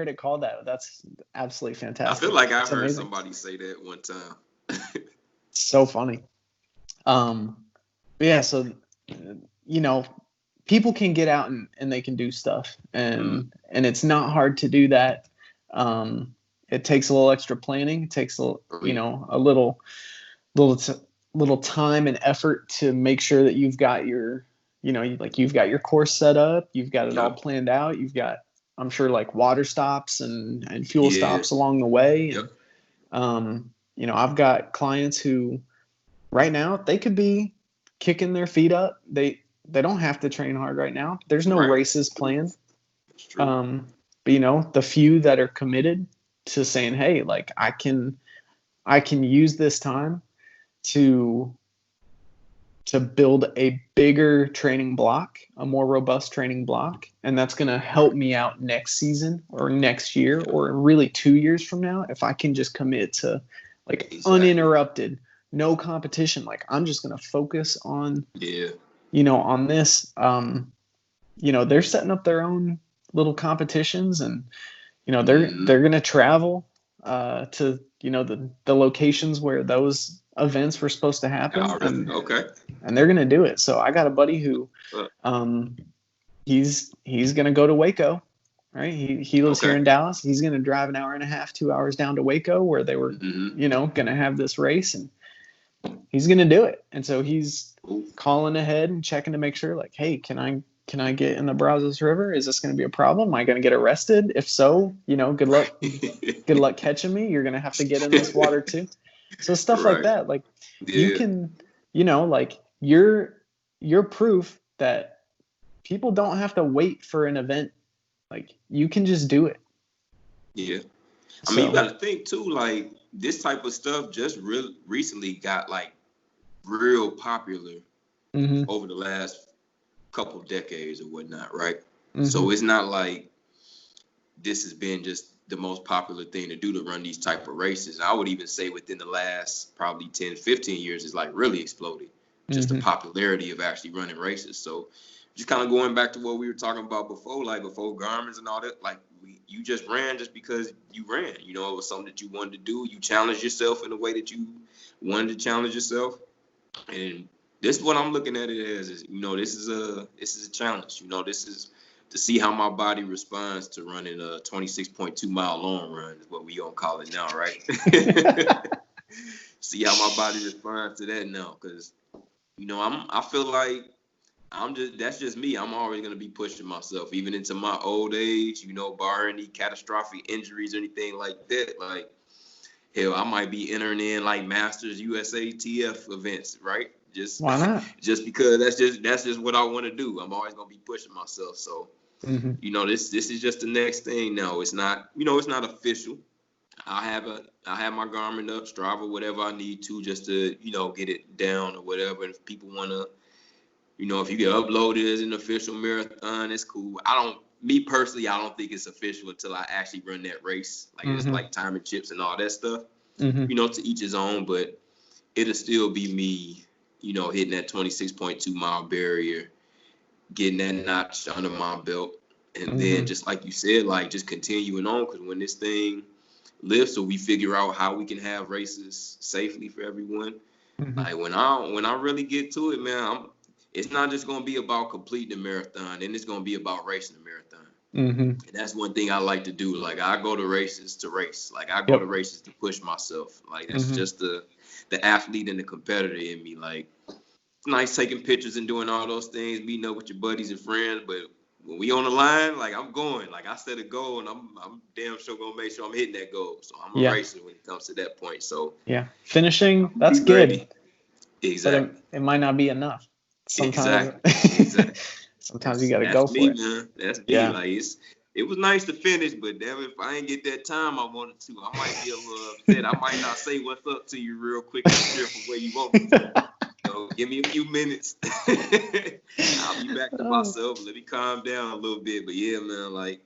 it called that. That's absolutely fantastic. I feel like I heard somebody say that one time. So funny. Yeah, so people can get out and they can do stuff, and it's not hard to do that. It takes a little extra planning. It takes a little time and effort to make sure that you've got your you've got your course set up, you've got it all planned out, you've got, I'm sure, like water stops and fuel stops along the way. And I've got clients who right now they could be kicking their feet up. They don't have to train hard right now. There's no races planned. But the few that are committed to saying, hey, like I can use this time to build a bigger training block, a more robust training block, and that's going to help me out next season or next year or really 2 years from now if I can just commit to like uninterrupted, no competition. Like I'm just going to focus on on this. They're setting up their own little competitions, and they're going to travel to the locations where those events were supposed to happen. And they're going to do it. So I got a buddy who he's going to go to Waco, right? He lives here in Dallas. He's going to drive an hour and a half, 2 hours down to Waco where they were going to have this race, and he's going to do it. And so he's calling ahead and checking to make sure, like, hey, can I get in the Brazos River? Is this going to be a problem? Am I going to get arrested? If so, good luck. Good luck catching me. You're going to have to get in this water too. So stuff like that. Like you can, like you're proof that people don't have to wait for an event. Like you can just do it. Yeah. I mean, you got to think too, like this type of stuff just recently got like real popular over the last couple decades or whatnot, right? So it's not like this has been just the most popular thing to do to run these type of races. I would even say within the last probably 10, 15 years, it's like really exploded. Just the popularity of actually running races. So just kind of going back to what we were talking about before, like before Garmin's and all that, like you just ran just because you ran. It was something that you wanted to do. You challenged yourself in the way that you wanted to challenge yourself. And this is what I'm looking at it as is, this is a challenge. This is to see how my body responds to running a 26.2 mile long run is what we gonna call it now, right? See how my body responds to that now, because I feel like that's just me. I'm always gonna be pushing myself, even into my old age. Bar any catastrophic injuries or anything like that. Like hell, I might be entering in like Masters USA TF events, right? Why not? Just because that's just what I want to do. I'm always gonna be pushing myself. So this is just the next thing. No, it's not. It's not official. I have my Garmin up, Strava, whatever I need to, just to get it down or whatever. And if people wanna, if you get uploaded as an official marathon, it's cool. Me personally, I don't think it's official until I actually run that race. Like it's like time and chips and all that stuff. To each his own, but it'll still be me. Hitting that 26.2 mile barrier, getting that notch under my belt, and then just like you said, like just continuing on, because when this thing lifts or we figure out how we can have races safely for everyone, Mm-hmm. Like when I really get to it, man, it's not just gonna be about completing the marathon, and it's gonna be about racing the marathon. Mm-hmm. And that's one thing I like to do. Like I go to races to race. Like I go Yep. to races to push myself. Like that's Mm-hmm. just the athlete and the competitor in me. Like it's nice taking pictures and doing all those things, meeting up with your buddies and friends, but when we on the line, like I'm going. Like I set a goal, and I'm damn sure gonna make sure I'm hitting that goal. So I'm a Yeah. racer when it comes to that point. So Yeah, finishing, that's be good. ready. But Exactly. it might not be enough. Sometimes, Exactly. sometimes you got to go That's for me, it. man. That's me. Yeah. Like it was nice to finish, but damn, if I ain't get that time I wanted to, I might be a little upset. I might not say what's up to you real quick and share from where you want me to. So give me a few minutes. I'll be back to myself. Let me calm down a little bit. But yeah, man, like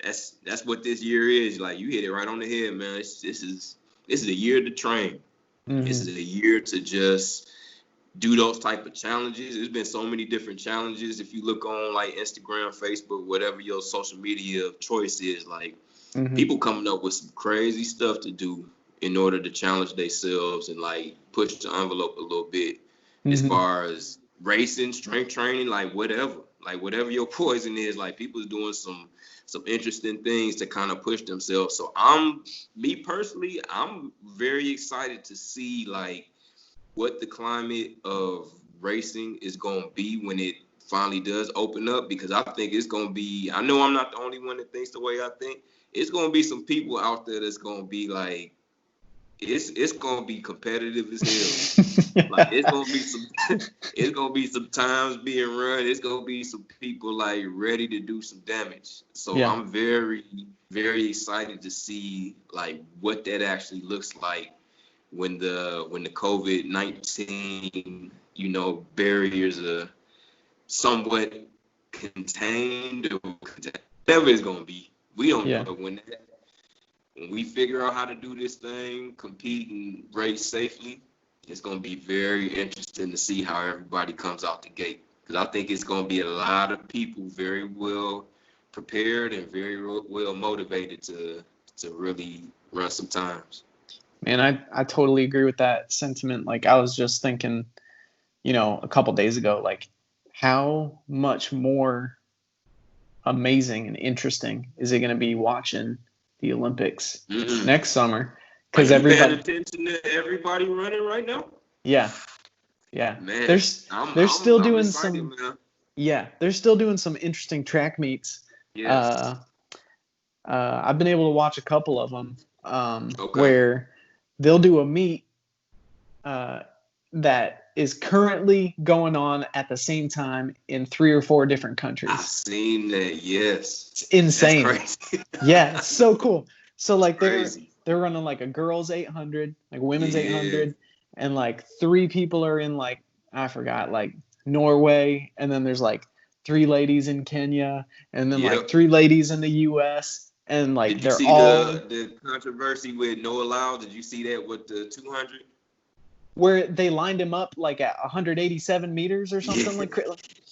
that's what this year is. Like you hit it right on the head, man. This is a year to train. Mm-hmm. This is a year to just do those type of challenges. There's been so many different challenges. If you look on like Instagram, Facebook, whatever your social media of choice is, like Mm-hmm. people coming up with some crazy stuff to do in order to challenge themselves and like push the envelope a little bit as Mm-hmm. far as racing, strength training, like whatever your poison is. Like people's doing some interesting things to kind of push themselves. So me personally, I'm very excited to see like what the climate of racing is going to be when it finally does open up, because I think it's going to be, I know I'm not the only one that thinks the way I think. It's going to be some people out there that's going to be like, it's going to be competitive as hell. Like it's going to be some times being run. It's going to be some people like ready to do some damage. So Yeah. I'm very, very excited to see like what that actually looks like when the COVID-19, barriers are somewhat contained or whatever it's gonna be. We don't Yeah. know when we figure out how to do this thing, compete and race safely. It's gonna be very interesting to see how everybody comes out the gate, because I think it's gonna be a lot of people very well prepared and very well motivated to really run some times. Man, I totally agree with that sentiment. Like I was just thinking, a couple days ago, like how much more amazing and interesting is it going to be watching the Olympics next summer? Because everybody, paying attention to everybody running right now. Yeah. Man, they're I'm still doing excited, some. Man. Yeah, they're still doing some interesting track meets. Yes. I've been able to watch a couple of them Okay. where they'll do a meet that is currently going on at the same time in 3 or 4 different countries. I've seen that. Yes. It's insane. That's crazy. Yeah, it's so cool. So like they're crazy. running like a girls 800, like women's 800, and like 3 people are in like I forgot like Norway, and then there's like 3 ladies in Kenya, and then like 3 ladies in the US, and like Did you see the controversy with Noah Lyles? Did you see that with the 200? Where they lined him up like at 187 meters or something like.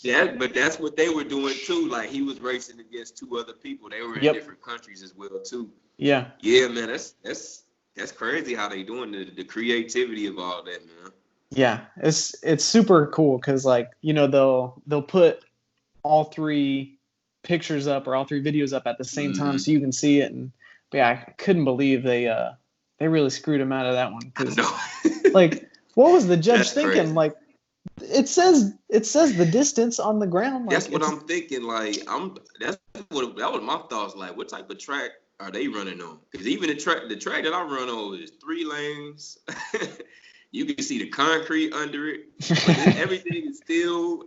Yeah, but that's what they were doing too. Like he was racing against 2 other people. They were in different countries as well too. Yeah. Yeah, man, that's crazy how they doing the creativity of all that, man. Yeah, it's super cool because like they'll put all 3 pictures up or all 3 videos up at the same time so you can see it, and yeah, I couldn't believe they really screwed him out of that one because like what was the judge thinking? Crazy. Like it says the distance on the ground. Like, that's what I'm thinking. Like that was my thoughts. Like what type of track are they running on? Because even the track that I run on is 3 lanes. You can see the concrete under it. Everything is still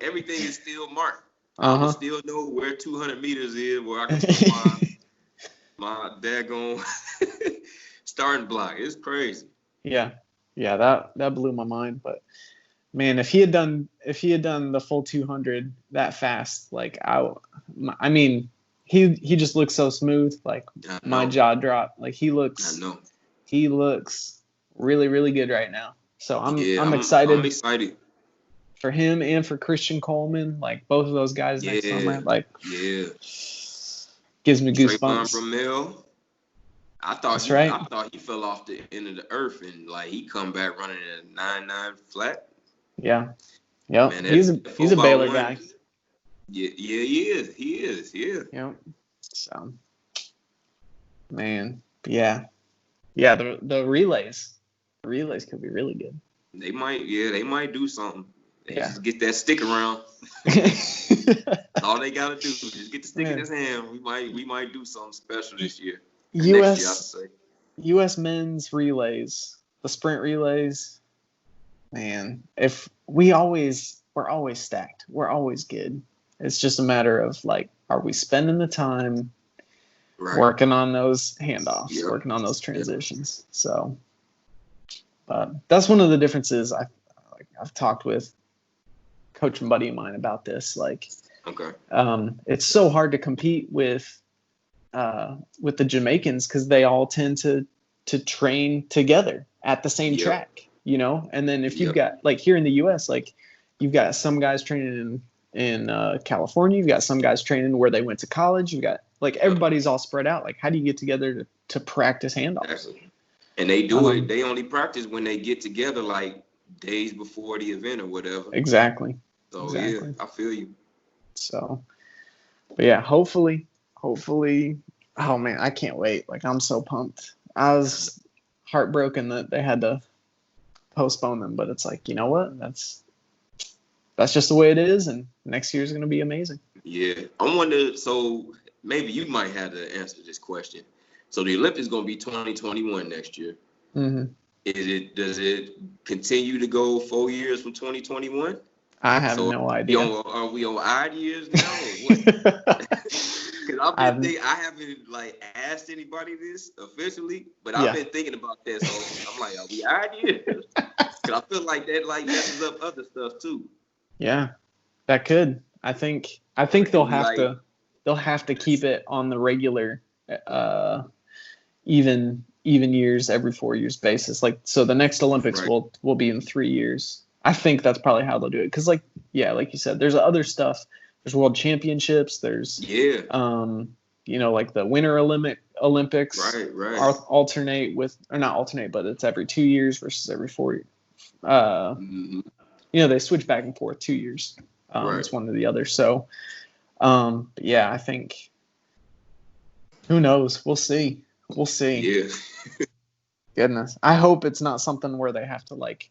marked. I still know where 200 meters is, where I can put my daggone starting block. It's crazy. Yeah, that blew my mind. But man, if he had done the full 200 that fast, like I mean, he just looks so smooth. Like my jaw dropped. Like he looks really, really good right now. So I'm excited. I'm excited for him and for Christian Coleman. Like both of those guys next summer. Like gives me goosebumps. Bromell. That's right. I thought he fell off the end of the earth and like he come back running at 9.9 flat. Yeah. Yep. Man, He's a Baylor guy. Yeah, he is. Yeah. Yep. So, man, yeah. The relays could be really good. They might do something. They just get that stick around. All they gotta do is just get the stick in his hand. We might do something special this year. Next year, I say. U.S. men's relays, the sprint relays. Man, if we're always stacked. We're always good. It's just a matter of like, are we spending the time working on those handoffs, working on those transitions? Yep. So, but that's one of the differences. I've talked with coach and buddy of mine about this. Like, it's so hard to compete with the Jamaicans because they all tend to train together at the same track, you know. And then if you've got like here in the U.S., like you've got some guys training in California, you've got some guys training where they went to college, you've got like everybody's all spread out. Like, how do you get together to practice handoffs? Exactly. And they do it. They only practice when they get together, like days before the event or whatever. Exactly. So yeah, I feel you. So, but yeah, hopefully. Oh man, I can't wait. Like, I'm so pumped. I was heartbroken that they had to postpone them, but it's like, you know what? That's just the way it is, and next year's going to be amazing. Yeah, I wonder. So maybe you might have to answer this question. So the Olympics going to be 2021 next year. Mm-hmm. Does it continue to go 4 years from 2021? I have no idea. Are we on odd years now? Or what? Because I haven't like asked anybody this officially, but I've been thinking about that. So I'm like, are we odd years? Because I feel like that like messes up other stuff too. Yeah, that could. I think they'll have to keep it on the regular, even years every 4 years basis. Like, so the next Olympics will be in 3 years. I think that's probably how they'll do it. Because like you said, there's other stuff. There's world championships. There's like the Winter Olympics. Right. Alternate with, or not alternate, but it's every 2 years versus every 4 years. They switch back and forth 2 years. It's one or the other. So, I think, who knows? We'll see. Yeah. Goodness. I hope it's not something where they have to like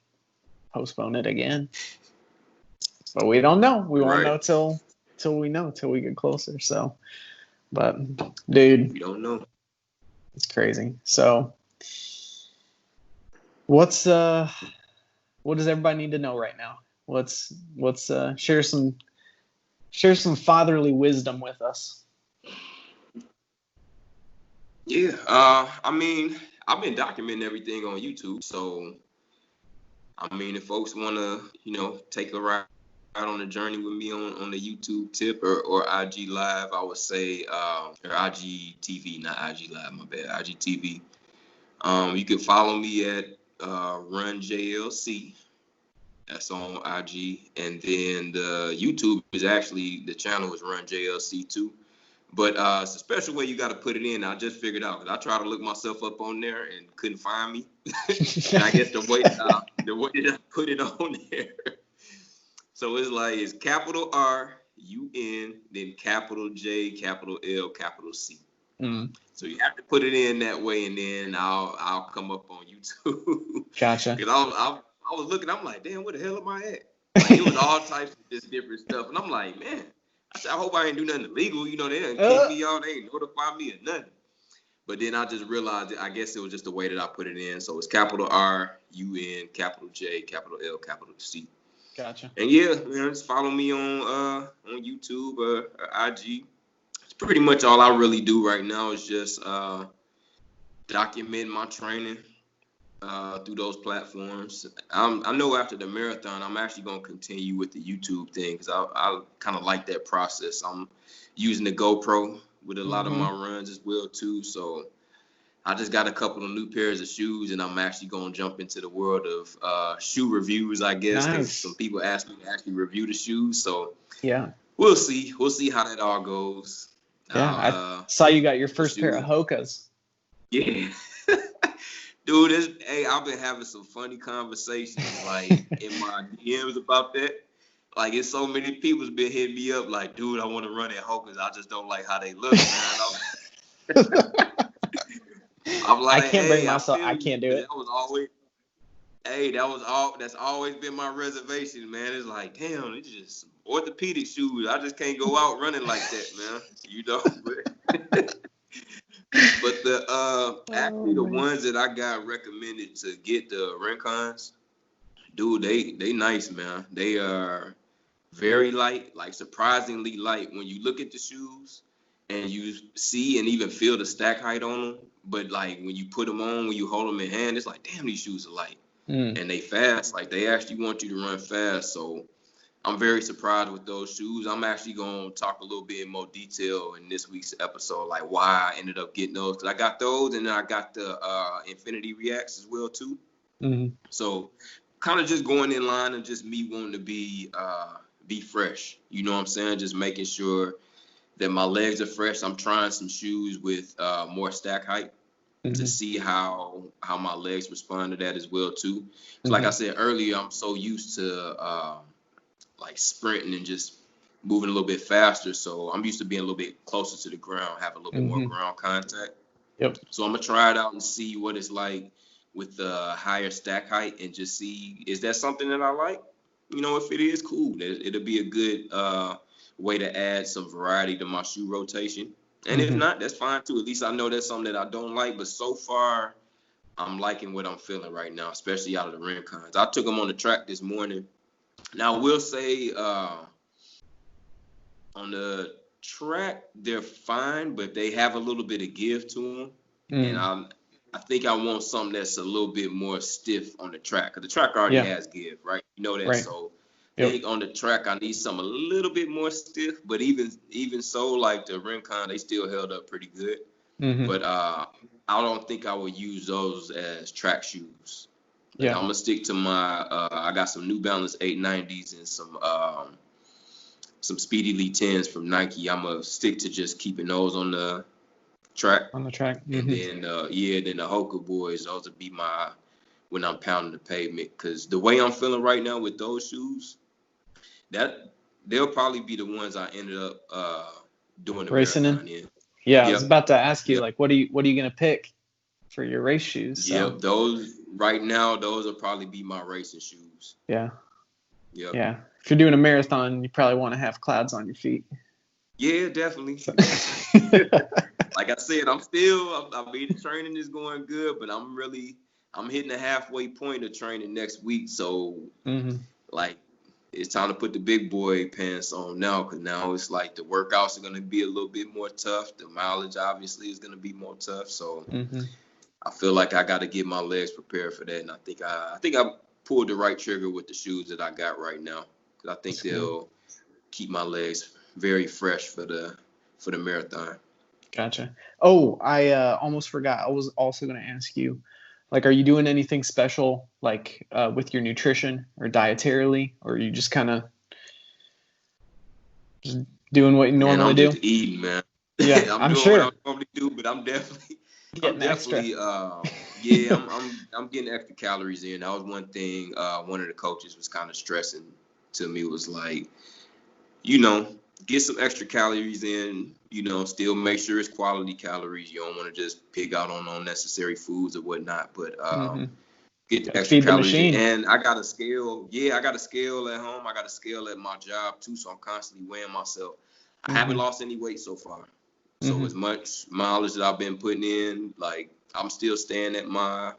postpone it again. But we don't know. We won't know till we get closer. So, but dude, we don't know. It's crazy. So, what does everybody need to know right now? Let's share some fatherly wisdom with us. Yeah, I mean, I've been documenting everything on YouTube, so I mean, if folks want to, take a ride on the journey with me on the YouTube tip or IG Live, I would say, or IG TV, not IG Live, my bad, IG TV. You can follow me at RunJLC. That's on IG, and then the YouTube is actually, the channel is RunJLC too. But it's a special way you got to put it in. I just figured out, because I tried to look myself up on there and couldn't find me. And I guess the way that I put it on there. So it's capital RUN, then capital J, capital L, capital C. Mm. So you have to put it in that way, and then I'll come up on YouTube. Gotcha. Because I was looking, I'm like, damn, where the hell am I at? Like, it was all types of just different stuff. And I'm like, man, I said, I hope I ain't do nothing illegal. They didn't kick me out. They ain't notify me or nothing. But then I just realized that I guess it was just the way that I put it in. So it's capital RUN, capital J, capital L, capital C. Gotcha. And yeah, man, just follow me on YouTube or IG. It's pretty much all I really do right now is just document my training through those platforms. I know after the marathon, I'm actually going to continue with the YouTube thing because I kind of like that process. I'm using the GoPro with a lot of my runs as well too. So I just got a couple of new pairs of shoes, and I'm actually going to jump into the world of shoe reviews, I guess. Nice. Some people ask me to actually review the shoes. So yeah, we'll see how that all goes. Yeah, I saw you got your first pair of Hokas. Yeah. Dude, I've been having some funny conversations like in my DMs about that. Like, it's so many people's been hitting me up like, dude, I want to run at Hawkins. I just don't like how they look, man. I'm like, I can't bring hey, myself. I can't do it. That's always been my reservation, man. It's like, damn, it's just orthopedic shoes. I just can't go out running like that, man. You know. But actually the ones that I got recommended to get, the Rincons, dude, they nice, man. They are very light, like surprisingly light when you look at the shoes and you see and even feel the stack height on them. But like when you put them on, when you hold them in hand, it's like, damn, these shoes are light. And they fast. Like, they actually want you to run fast. So I'm very surprised with those shoes. I'm actually going to talk a little bit in more detail in this week's episode, like why I ended up getting those. Because I got those, and then I got the Infinity Reacts as well, too. So kind of just going in line and just me wanting to be fresh. You know what I'm saying? Just making sure that my legs are fresh. I'm trying some shoes with more stack height to see how my legs respond to that as well, too. Like I said earlier, I'm so used to like sprinting and just moving a little bit faster. So I'm used to being a little bit closer to the ground, have a little bit more ground contact. Yep. So I'm going to try it out and see what it's like with the higher stack height and just see, is that something that I like? You know, if it is, cool. It'll be a good way to add some variety to my shoe rotation. And if not, that's fine too. At least I know that's something that I don't like. But so far, I'm liking what I'm feeling right now, especially out of the Rincons. I took them on the track this morning. Now, I will say on the track, they're fine, but they have a little bit of give to them. And I think I want something that's a little bit more stiff on the track, because the track already has give, right? You know that. Right. So I think on the track, I need something a little bit more stiff. But even so, like the Rincon, they still held up pretty good. But I don't think I would use those as track shoes. Like, I'm gonna stick to my. I got some New Balance 890s and some Speed Elite 10s from Nike. I'm gonna stick to just keeping those on the track. And then then the Hoka boys. Those would be my when I'm pounding the pavement. Because the way I'm feeling right now with those shoes, that they'll probably be the ones I ended up doing the racing marathon in. Yeah, I was about to ask you, like, what are you gonna pick for your race shoes? So. Yep, those right now, those will probably be my racing shoes. Yeah. Yep. Yeah. If you're doing a marathon, you probably want to have clouds on your feet. Yeah, definitely. Like I said, I mean, the training is going good, but I'm hitting the halfway point of training next week. So, like, it's time to put the big boy pants on now, because now it's like the workouts are going to be a little bit more tough. The mileage, obviously, is going to be more tough. So, I feel like I got to get my legs prepared for that. And I think I pulled the right trigger with the shoes that I got right now, because I think they'll keep my legs very fresh for the marathon. Gotcha. Oh, I almost forgot. I was also going to ask you, like, are you doing anything special, like, with your nutrition or dietarily, or are you just kind of just doing what you normally do? I'm just eating, man. Yeah, I'm doing sure. what I normally do, but I'm definitely extra. I'm getting extra calories in. That was one thing. One of the coaches was kind of stressing to me, was like, get some extra calories in, still make sure it's quality calories. You don't want to just pig out on unnecessary foods or whatnot, but get the extra calories in. And I got a scale. Yeah, I got a scale at home. I got a scale at my job too, so I'm constantly weighing myself. I haven't lost any weight so far. So as much mileage that I've been putting in, like, I'm still staying at my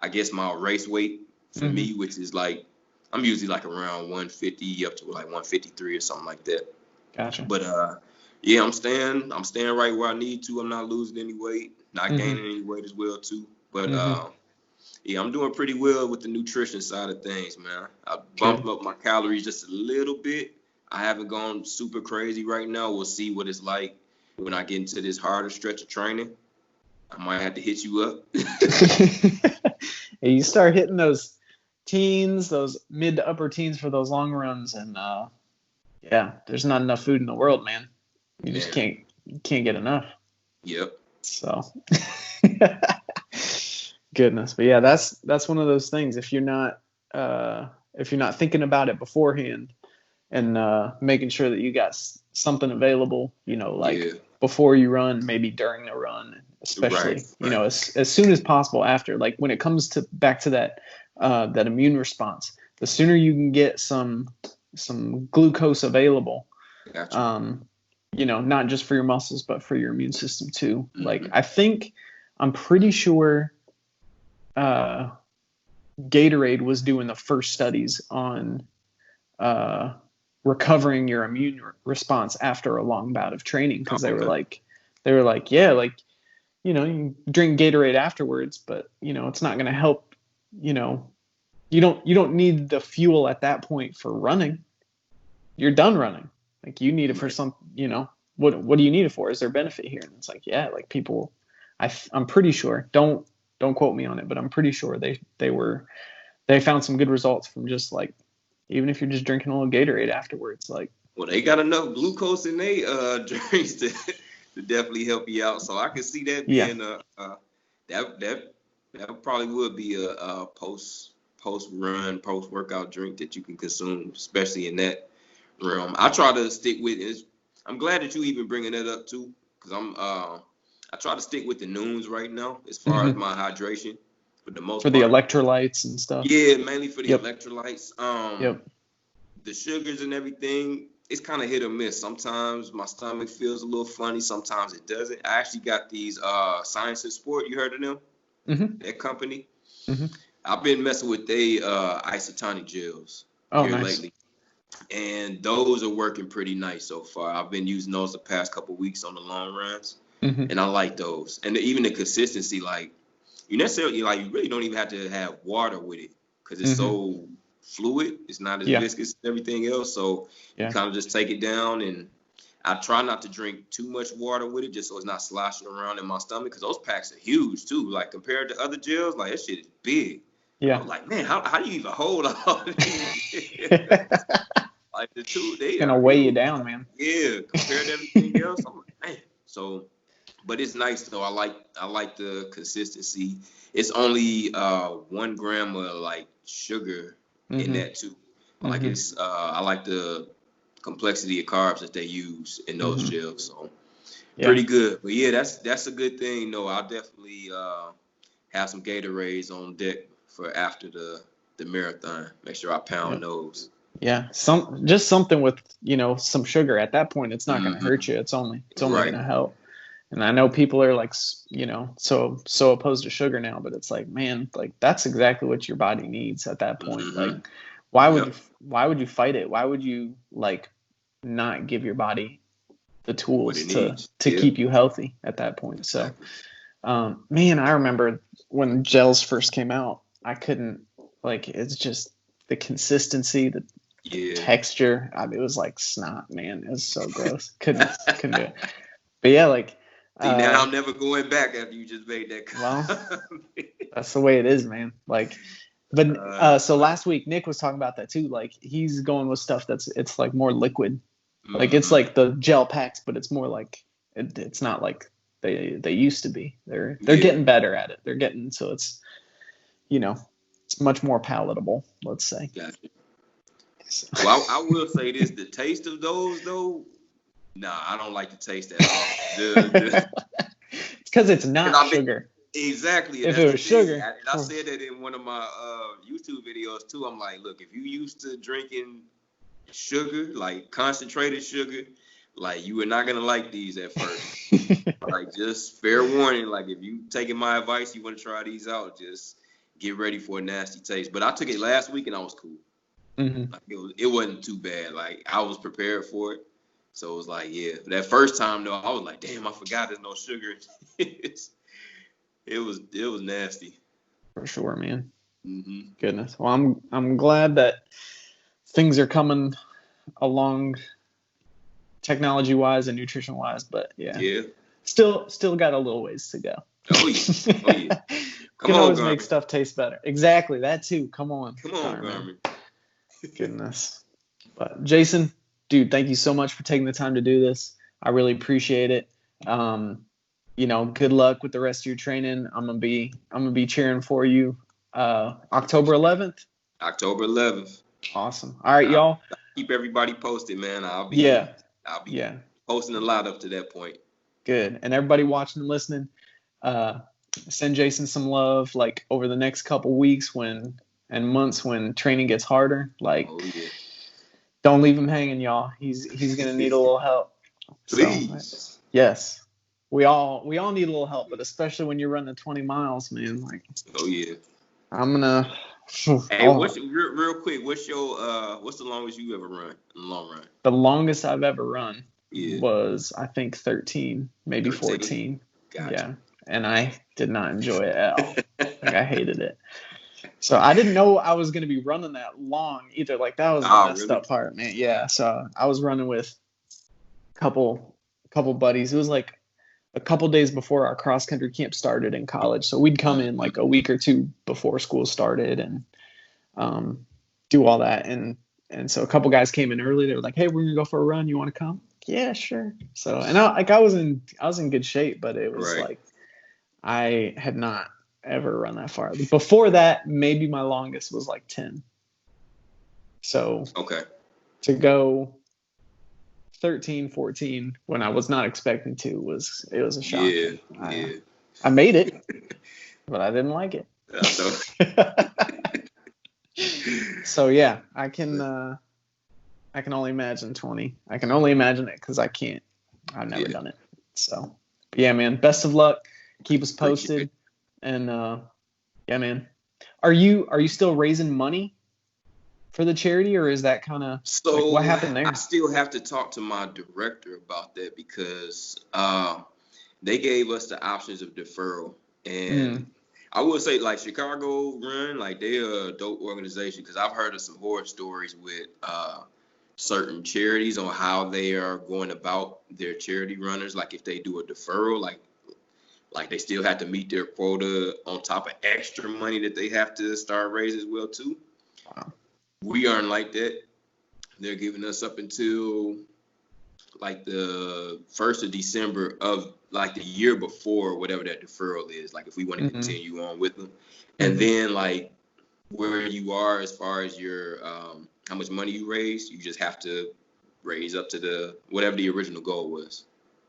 race weight for me, which is like, I'm usually like around 150 up to like 153 or something like that. Gotcha. But I'm staying right where I need to. I'm not losing any weight, not gaining any weight as well too. But I'm doing pretty well with the nutrition side of things, man. I bumped up my calories just a little bit. I haven't gone super crazy right now. We'll see what it's like when I get into this harder stretch of training. I might have to hit you up. Hey, you start hitting those teens, those mid to upper teens for those long runs, and there's not enough food in the world, man. You just can't get enough. Yep. So Goodness, but yeah, that's one of those things. If you're not thinking about it beforehand and making sure that you got something available, like before you run, maybe during the run, especially, as soon as possible after. Like when it comes to back to that immune response, the sooner you can get some glucose available, Gotcha. Not just for your muscles but for your immune system too. Like I'm pretty sure Gatorade was doing the first studies on recovering your immune response after a long bout of training, because they were like, yeah, like, you drink Gatorade afterwards, but it's not going to help. You don't need the fuel at that point for running. You're done running. Like you need it for some. What do you need it for? Is there benefit here? And it's like, yeah, like people, I'm pretty sure. Don't quote me on it, but I'm pretty sure they found some good results from just like, even if you're just drinking a little Gatorade afterwards. Like, well, they got enough glucose in their drinks to definitely help you out. So I can see that being that probably would be a post run, post workout drink that you can consume, especially in that realm. I try to stick with it. I'm glad that you even bringing that up too, because I try to stick with the noons right now as far as my hydration. For the most part. The electrolytes and stuff. Yeah, mainly for the electrolytes. The sugars and everything, it's kind of hit or miss. Sometimes my stomach feels a little funny. Sometimes it doesn't. I actually got these Science and Sport. You heard of them? That company. I've been messing with they isotonic gels here lately. And those are working pretty nice so far. I've been using those the past couple of weeks on the long runs. And I like those. And even the consistency, like, you really don't even have to have water with it because it's so fluid. It's not as viscous as everything else. So you kind of just take it down, and I try not to drink too much water with it just so it's not sloshing around in my stomach, because those packs are huge too. Like compared to other gels, like that shit is big. I'm like, man, how do you even hold all these? Like the two, they gonna weigh you down, man. Yeah, compared to everything else, I'm like, man. So. But it's nice though. I like the consistency. It's only 1 gram of like sugar in that too. Like it's I like the complexity of carbs that they use in those gels. So pretty good. But yeah, that's a good thing. No, I'll definitely have some Gatorades on deck for after the marathon. Make sure I pound those. Yeah, just something with some sugar. At that point, it's not going to hurt you. It's only going to help. And I know people are like, so opposed to sugar now, but it's like, man, like that's exactly what your body needs at that point. Like, why would you fight it? Why would you like not give your body the tools to keep you healthy at that point? So, man, I remember when gels first came out, I couldn't, like, it's just the consistency, the texture. I mean, it was like snot, man. It was so gross. Couldn't do it. But yeah, like. See, now I'm never going back after you just made that comment. Well, that's the way it is, man. Like, but so last week Nick was talking about that too. Like he's going with stuff it's like more liquid. Like it's like the gel packs, but it's more like it's not like they used to be. They're getting better at it. They're getting so it's it's much more palatable. Let's say. Gotcha. Well, I will say this: the taste of those though. Nah, I don't like the taste at all. It's because it's not sugar. Exactly. If it was sugar. And I said that in one of my YouTube videos too. I'm like, look, if you used to drinking sugar, like concentrated sugar, like you are not going to like these at first. Like just fair warning, like if you taking my advice, you want to try these out, just get ready for a nasty taste. But I took it last week and I was cool. Like it wasn't too bad. Like I was prepared for it. So it was like, yeah. That first time though, I was like, damn, I forgot there's no sugar. It was nasty. For sure, man. Goodness. Well, I'm glad that things are coming along technology-wise and nutrition-wise, but yeah. Still got a little ways to go. Oh yeah. Can always make stuff taste better. Exactly, that too. Come on, Garmin. Goodness. But Jason, dude, thank you so much for taking the time to do this. I really appreciate it. good luck with the rest of your training. I'm gonna be cheering for you. October 11th. October 11th. Awesome. All right, y'all. I'll keep everybody posted, man. I'll be yeah. posting a lot up to that point. Good. And everybody watching and listening, send Jason some love. Like over the next couple weeks and months when training gets harder. Like, don't leave him hanging, y'all. He's gonna need a little help. Please. So, yes. We all need a little help, but especially when you're running 20 miles, man. Like, I'm gonna. Hey, real quick? What's the longest you ever run in the long run? The longest I've ever run was, I think, 13, maybe 14. Gotcha. Yeah, and I did not enjoy it at all. Like, I hated it. So I didn't know I was gonna be running that long either. Like, that was the messed up part, man. Yeah. So I was running with a couple buddies. It was like a couple days before our cross country camp started in college. So we'd come in like a week or two before school started and do all that. And so a couple guys came in early. They were like, "Hey, we're gonna go for a run. You want to come?" Yeah, sure. So, and I was in good shape, but it was like I had not ever run that far. Before that, maybe my longest was like 10. So to go 13, 14 when I was not expecting to was a shock. Yeah. I made it, but I didn't like it. So yeah, I can only imagine 20. I can only imagine it because I've never done it. So yeah, man, best of luck. Keep us posted. And yeah, man. Are you still raising money for the charity, or is that kind of what happened there? I still have to talk to my director about that because they gave us the options of deferral, and I would say like Chicago Run, like they're a dope organization because I've heard of some horror stories with certain charities on how they are going about their charity runners. Like if they do a deferral, like they still have to meet their quota on top of extra money that they have to start raising as well too. Wow. We aren't like that. They're giving us up until like the 1st of December of like the year before, whatever that deferral is. Like if we want to continue on with them, and then like where you are as far as your how much money you raise, you just have to raise up to whatever the original goal was.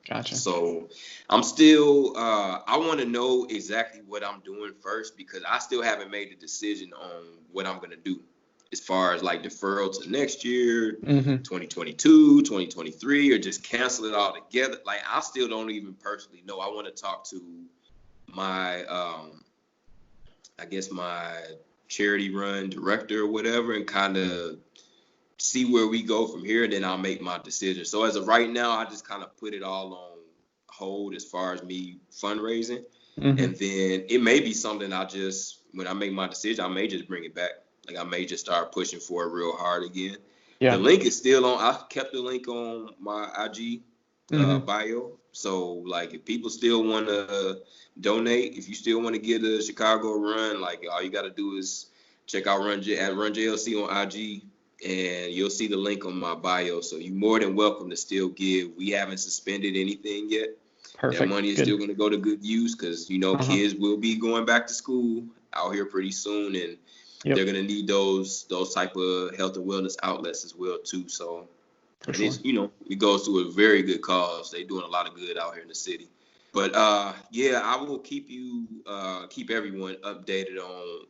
Gotcha. So I'm still I want to know exactly what I'm doing first because I still haven't made a decision on what I'm gonna do as far as like deferral to next year, 2022, 2023, or just cancel it all together. Like I still don't even personally know. I want to talk to my I guess my charity run director or whatever and kind of see where we go from here, and then I'll make my decision. So as of right now, I just kind of put it all on hold as far as me fundraising. And then it may be something when I make my decision, I may just bring it back. Like I may just start pushing for it real hard again. Yeah. The link is still on. I kept the link on my IG bio. So like if people still want to donate, if you still want to get a Chicago Run, like all you got to do is check out Run JLC on IG. And you'll see the link on my bio. So you're more than welcome to still give. We haven't suspended anything yet. Perfect. That money is still going to go to good use because, kids will be going back to school out here pretty soon. And they're going to need those type of health and wellness outlets as well, too. So, it goes to a very good cause. They're doing a lot of good out here in the city. But, I will keep everyone updated on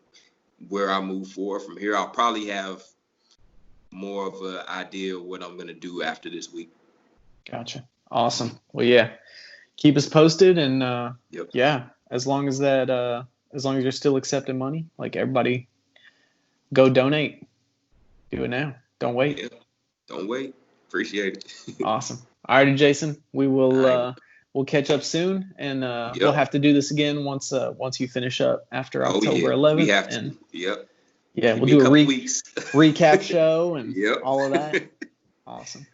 where I move forward from here. I'll probably have more of an idea of what I'm going to do after this week. Gotcha. Awesome. Well, yeah, keep us posted. And as long as you're still accepting money, like everybody go donate. Do it now. Don't wait. Yeah. Don't wait. Appreciate it. Awesome. All righty, Jason, we will, we'll catch up soon, and we'll have to do this again once you finish up after October 11th. We have to. Yeah, we'll do a recap show and all of that. Awesome.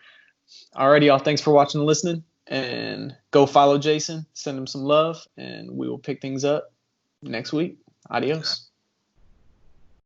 Alrighty, y'all. Thanks for watching and listening. And go follow Jason. Send him some love. And we will pick things up next week. Adios.